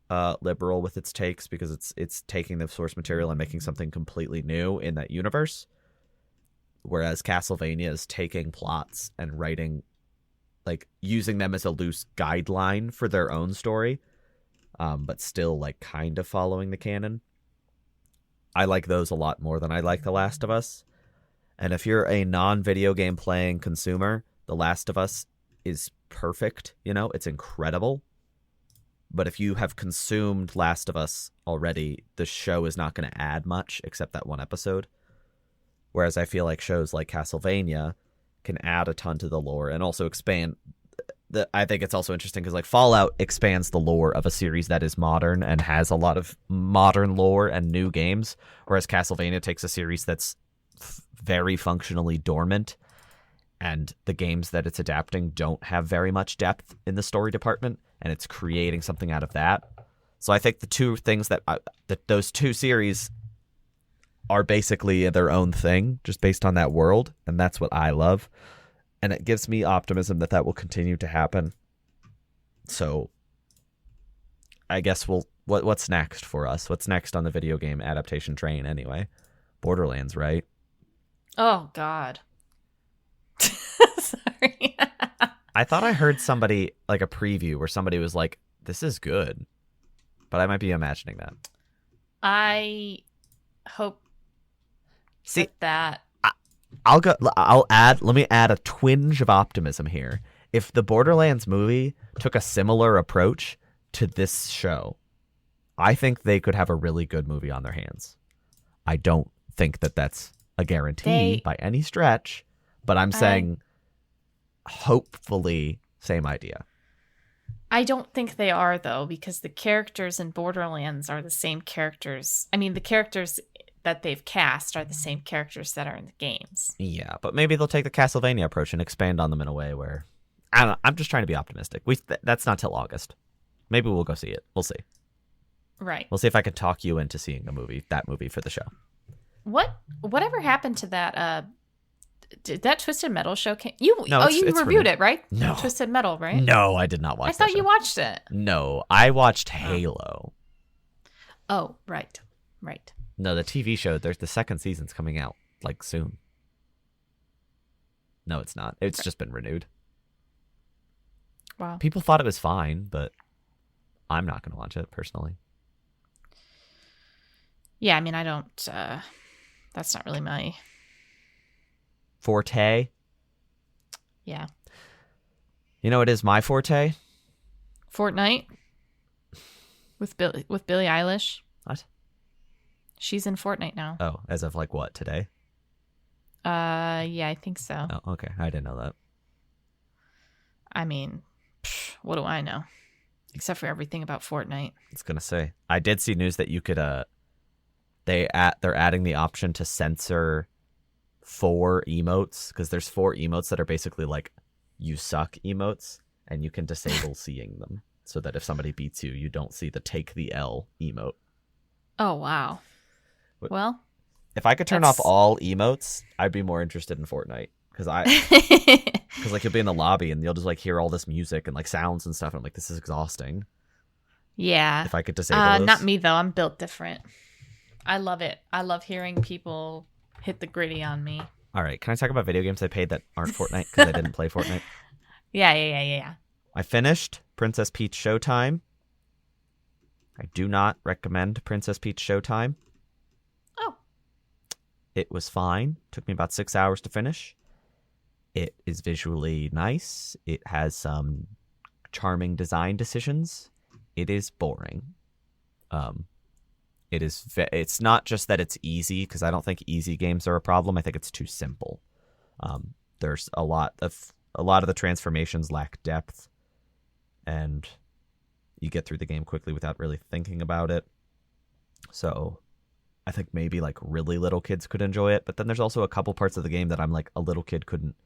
liberal with its takes because it's taking the source material and making something completely new in that universe. Whereas Castlevania is taking plots and writing, like using them as a loose guideline for their own story, but still like kind of following the canon. I like those a lot more than I like The Last of Us. And if you're a non-video game playing consumer, The Last of Us is perfect. You know, it's incredible. But if you have consumed Last of Us already, the show is not going to add much except that one episode. Whereas I feel like shows like Castlevania can add a ton to the lore and also expand. I think it's also interesting because like Fallout expands the lore of a series that is modern and has a lot of modern lore and new games, whereas Castlevania takes a series that's very functionally dormant, and the games that it's adapting don't have very much depth in the story department, and it's creating something out of that. So I think the two things that those two series are basically their own thing, just based on that world, and that's what I love. And it gives me optimism that will continue to happen. So I guess what's next for us? What's next on the video game adaptation train anyway? Borderlands, right? Oh, God. Sorry. I thought I heard somebody, like a preview where somebody was like, this is good. But I might be imagining that. I hope that. Let me add a twinge of optimism here. If the Borderlands movie took a similar approach to this show, I think they could have a really good movie on their hands. I don't think that that's a guarantee by any stretch, but I'm saying hopefully same idea. I don't think they are, though, because the characters in Borderlands are the same characters. I mean, the characters that they've cast are the same characters that are in the games. Yeah, but maybe they'll take the Castlevania approach and expand on them in a way where... I don't know. I'm just trying to be optimistic. That's not till August. Maybe we'll go see it. We'll see. Right. We'll see if I can talk you into seeing that movie for the show. Whatever happened to that... Did that Twisted Metal show you reviewed it, right? No. Twisted Metal, right? No, I did not watch that. I thought you watched it. No, I watched Halo. Oh, right. No, the TV show, the second season's coming out, like, soon. No, it's not. It's just been renewed. Wow. People thought it was fine, but I'm not going to watch it, personally. Yeah, I mean, I don't... that's not really my... forte. Yeah. You know, it is my forte. Fortnite with Billie Eilish. What? She's in Fortnite now. Oh, as of like what, today? Yeah, I think so. Oh, okay. I didn't know that. I mean, what do I know? Except for everything about Fortnite. I was gonna say, I did see news that you could they're adding the option to censor 4 emotes, because there's 4 emotes that are basically like you suck emotes, and you can disable seeing them so that if somebody beats you, you don't see the take the L emote. Oh, wow. Well, if I could turn off all emotes, I'd be more interested in Fortnite, because like you'll be in the lobby and you'll just like hear all this music and like sounds and stuff, and I'm like, this is exhausting. Yeah. If I could disable those. Not me though. I'm built different. I love it. I love hearing people hit the gritty on me. All right, can I talk about video games I paid that aren't Fortnite because I didn't play Fortnite? Yeah. I finished Princess Peach Showtime. I do not recommend Princess Peach Showtime. Oh. It was fine. Took me about 6 hours to finish. It is visually nice. It has some charming design decisions. It is boring. It's not just that it's easy, because I don't think easy games are a problem. I think it's too simple. There's a lot of the transformations lack depth, and you get through the game quickly without really thinking about it. So I think maybe like really little kids could enjoy it, but then there's also a couple parts of the game that I'm like, a little kid couldn't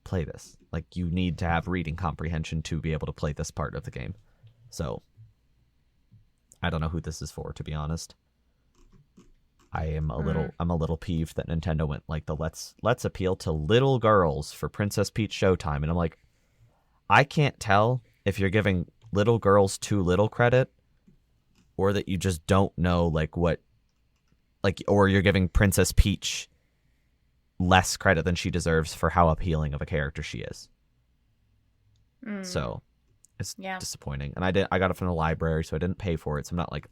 play this. Like, you need to have reading comprehension to be able to play this part of the game. So I don't know who this is for, to be honest. I'm a little peeved that Nintendo went like the let's appeal to little girls for Princess Peach Showtime, and I'm like, I can't tell if you're giving little girls too little credit, or that you just don't know or you're giving Princess Peach less credit than she deserves for how appealing of a character she is. So it's disappointing. And I got it from the library, so I didn't pay for it, so I'm not like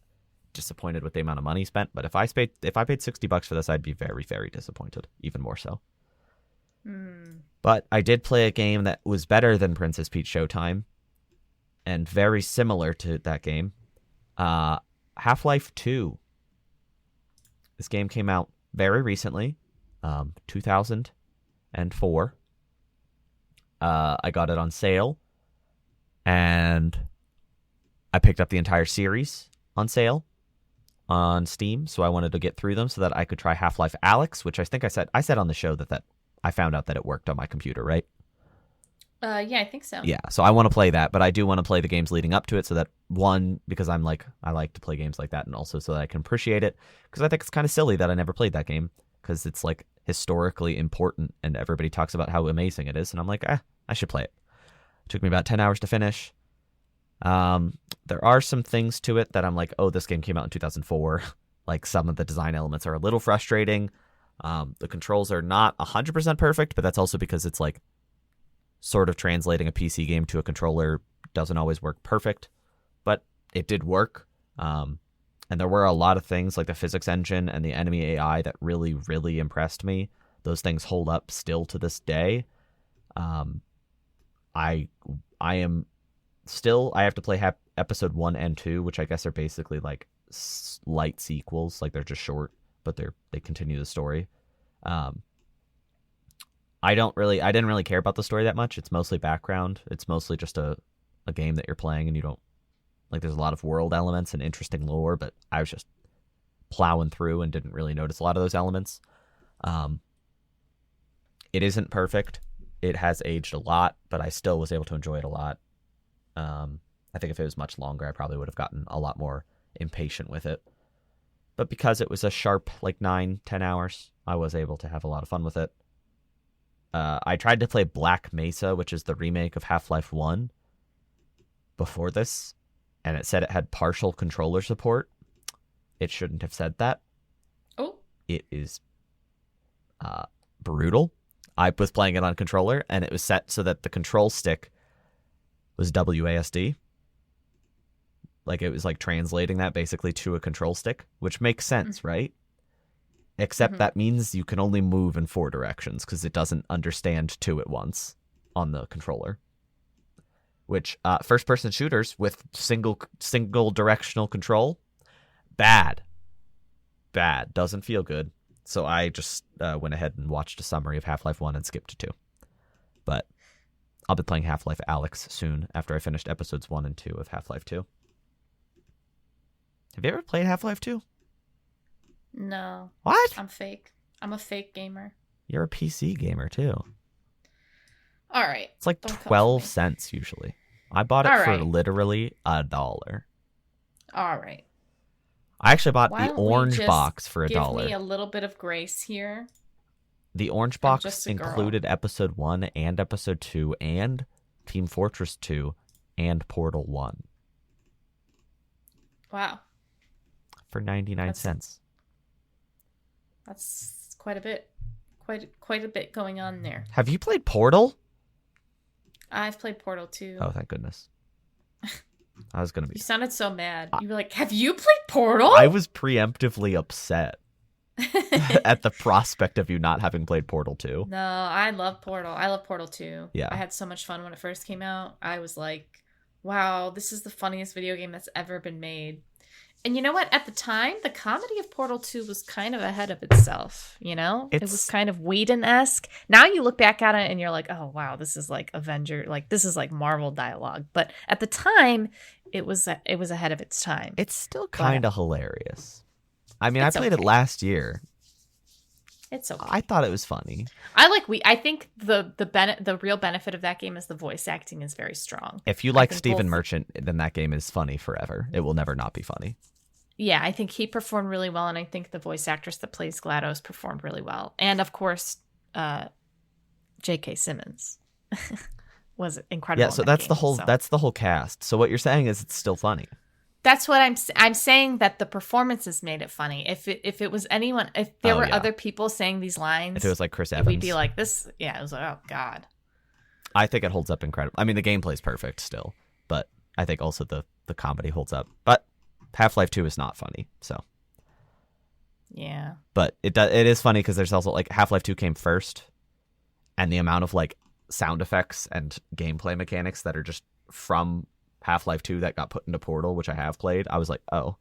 disappointed with the amount of money spent. But if I paid $60 for this, I'd be very, very disappointed, even more so. But I did play a game that was better than Princess Peach Showtime, and very similar to that game. Half-Life 2. This game came out very recently, 2004. I got it on sale, and I picked up the entire series on sale on Steam, so I wanted to get through them so that I could try Half-Life Alyx, which I think I said on the show that I found out that it worked on my computer, right? Yeah, I think so. Yeah, so I want to play that, but I do want to play the games leading up to it, so that, one, because I like to play games like that, and also so that I can appreciate it, because I think it's kind of silly that I never played that game, because it's like historically important, and everybody talks about how amazing it is, and I'm like, I should play it. It took me about 10 hours to finish. There are some things to it that I'm like, oh, this game came out in 2004. Like, some of the design elements are a little frustrating. The controls are not 100% perfect, but that's also because it's like sort of translating a PC game to a controller doesn't always work perfect, but it did work. And there were a lot of things like the physics engine and the enemy AI that really, really impressed me. Those things hold up still to this day. I am still, I have to play episode 1 and 2, which I guess are basically like light sequels. Like they're just short, but they continue the story. I didn't really care about the story that much. It's mostly background. It's mostly just a game that you're playing, and you don't, like, there's a lot of world elements and interesting lore, but I was just plowing through and didn't really notice a lot of those elements. It isn't perfect. It has aged a lot, but I still was able to enjoy it a lot. I think if it was much longer, I probably would have gotten a lot more impatient with it. But because it was a sharp, like, 9-10 hours, I was able to have a lot of fun with it. I tried to play Black Mesa, which is the remake of Half-Life 1, before this, and it said it had partial controller support. It shouldn't have said that. Oh. It is brutal. I was playing it on controller, and it was set so that the control stick was WASD. Like, it was like translating that basically to a control stick, which makes sense, right? Except that means you can only move in 4 directions because it doesn't understand 2 at once on the controller. Which, first-person shooters with single directional control, bad. Doesn't feel good. So I just went ahead and watched a summary of Half-Life 1 and skipped to 2. But I'll be playing Half-Life Alyx soon after I finished episodes 1 and 2 of Half-Life 2. Have you ever played Half-Life 2? No. What? I'm fake. I'm a fake gamer. You're a PC gamer, too. All right. It's like 12 cents usually. I bought it for literally $1. All right. I actually bought the orange box for $1. Give me a little bit of grace here. The orange box included episode 1 and episode 2 and Team Fortress 2 and Portal 1. Wow. For 99 cents. That's quite a bit. Quite a bit going on there. Have you played Portal? I've played Portal 2. Oh, thank goodness. I was going to be... You sounded so mad. You were like, have you played Portal? I was preemptively upset at the prospect of you not having played Portal 2. No, I love Portal. I love Portal 2. Yeah. I had so much fun when it first came out. I was like, wow, this is the funniest video game that's ever been made. And you know what? At the time, the comedy of Portal 2 was kind of ahead of itself, you know? It was kind of Whedon-esque. Now you look back at it and you're like, oh, wow, this is like Avenger, like this is like Marvel dialogue. But at the time, it was ahead of its time. It's still kind of hilarious. I mean, I played it last year. It's okay. I thought it was funny. I think the real benefit of that game is the voice acting is very strong. If you like Stephen Merchant, then that game is funny forever. It will never not be funny. Yeah, I think he performed really well, and I think the voice actress that plays GLaDOS performed really well. And of course, J.K. Simmons was incredible. Yeah, so that's the whole cast. So what you're saying is it's still funny. That's what I'm saying, that the performances made it funny. If it was anyone, if there were other people saying these lines, if it was like Chris Evans, we'd be like this. Yeah, it was like, oh god. I think it holds up incredible. I mean, the gameplay's perfect still, but I think also the comedy holds up. But Half-Life 2 is not funny, so yeah. But it is funny because there's also like Half-Life 2 came first, and the amount of like sound effects and gameplay mechanics that are just from Half-Life 2 that got put into Portal, which I have played, I was like, oh,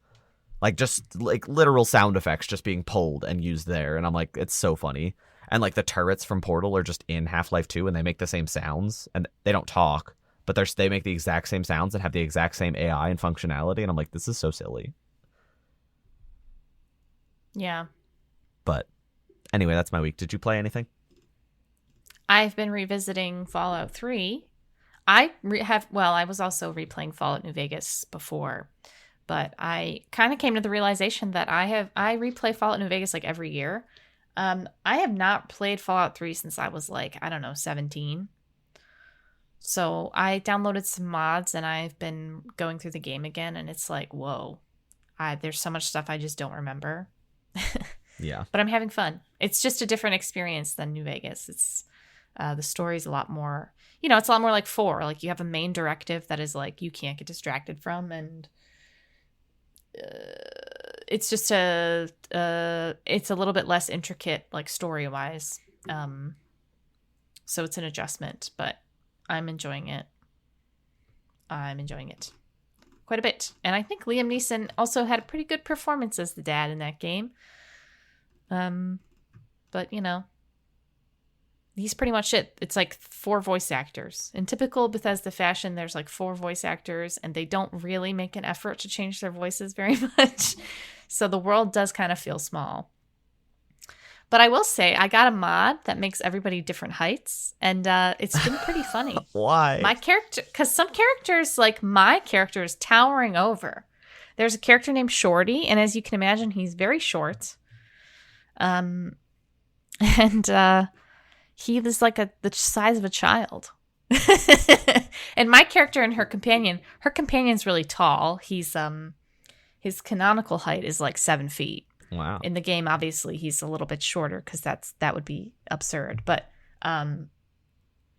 like just like literal sound effects just being pulled and used there, and I'm like, it's so funny. And like the turrets from Portal are just in Half-Life 2, and they make the same sounds, and they don't talk, but they make the exact same sounds and have the exact same AI and functionality, and I'm like, this is so silly. Yeah. But anyway, that's my week. Did you play anything? I've been revisiting Fallout 3. I was also replaying Fallout New Vegas before, but I kind of came to the realization that I replay Fallout New Vegas like every year. I have not played Fallout 3 since I was like, I don't know, 17. So I downloaded some mods and I've been going through the game again, and it's like, whoa, there's so much stuff I just don't remember. Yeah. But I'm having fun. It's just a different experience than New Vegas. The story's a lot more, it's a lot more like 4. Like you have a main directive that is like you can't get distracted from, and it's just it's a little bit less intricate, like story wise. So it's an adjustment, but I'm enjoying it. Quite a bit. And I think Liam Neeson also had a pretty good performance as the dad in that game. But he's pretty much it. It's like 4 voice actors. In typical Bethesda fashion, there's like 4 voice actors, and they don't really make an effort to change their voices very much. So the world does kind of feel small. But I will say, I got a mod that makes everybody different heights, and it's been pretty funny. Why? My character, because some characters, like my character, is towering over. There's a character named Shorty, and as you can imagine, he's very short. And he was like the size of a child. And my character and her companion's really tall. He's his canonical height is like 7 feet. Wow. In the game, obviously, he's a little bit shorter because that would be absurd. But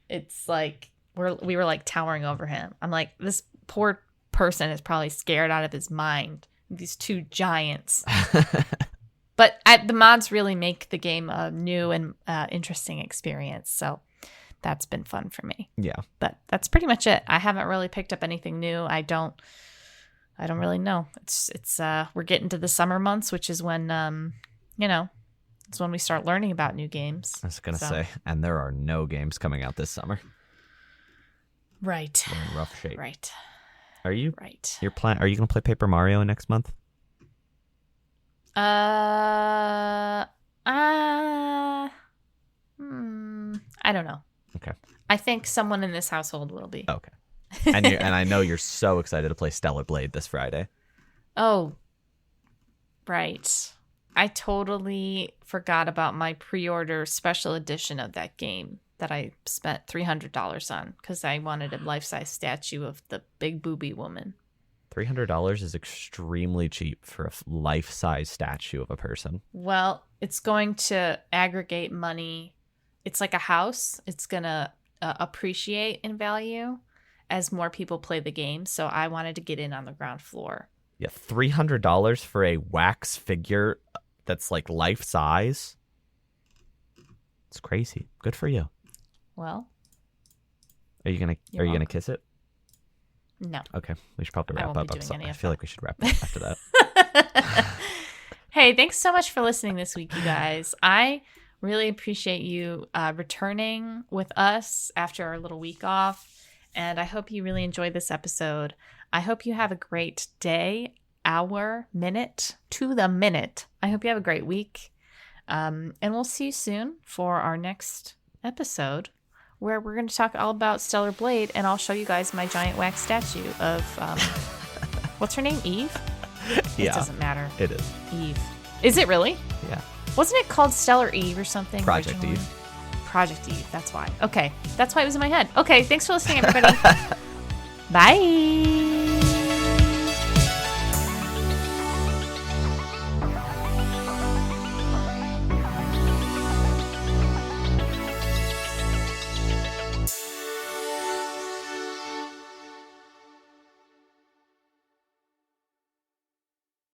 it's like we were like towering over him. I'm like, this poor person is probably scared out of his mind. These 2 giants. But the mods really make the game a new and interesting experience. So that's been fun for me. Yeah. But that's pretty much it. I haven't really picked up anything new. I don't really know. It's we're getting to the summer months, which is when it's when we start learning about new games. I was gonna say, and there are no games coming out this summer. Right. We're in rough shape. Right. Are you? Right. Are you gonna play Paper Mario next month? I don't know. Okay. I think someone in this household will be. Okay. And I know you're so excited to play Stellar Blade this Friday. Oh, right. I totally forgot about my pre-order special edition of that game that I spent $300 on because I wanted a life-size statue of the big booby woman. $300 is extremely cheap for a life-size statue of a person. Well, it's going to aggregate money. It's like a house. It's going to appreciate in value as more people play the game. So I wanted to get in on the ground floor. Yeah, $300 for a wax figure that's like life-size. It's crazy. Good for you. Well, are you gonna kiss it? No. Okay, we should probably wrap up. I feel like we should wrap up after that. Hey, thanks so much for listening this week, you guys. I really appreciate you returning with us after our little week off, and I hope you really enjoyed this episode. I hope you have a great day, hour, minute, to the minute. I hope you have a great week, and we'll see you soon for our next episode, where we're going to talk all about Stellar Blade, and I'll show you guys my giant wax statue of, what's her name? Eve? Yeah. It doesn't matter. It is. Eve. Is it really? Yeah. Wasn't it called Stellar Eve or something? Project originally? Eve. Project Eve. That's why. Okay. That's why it was in my head. Okay. Thanks for listening, everybody. Bye.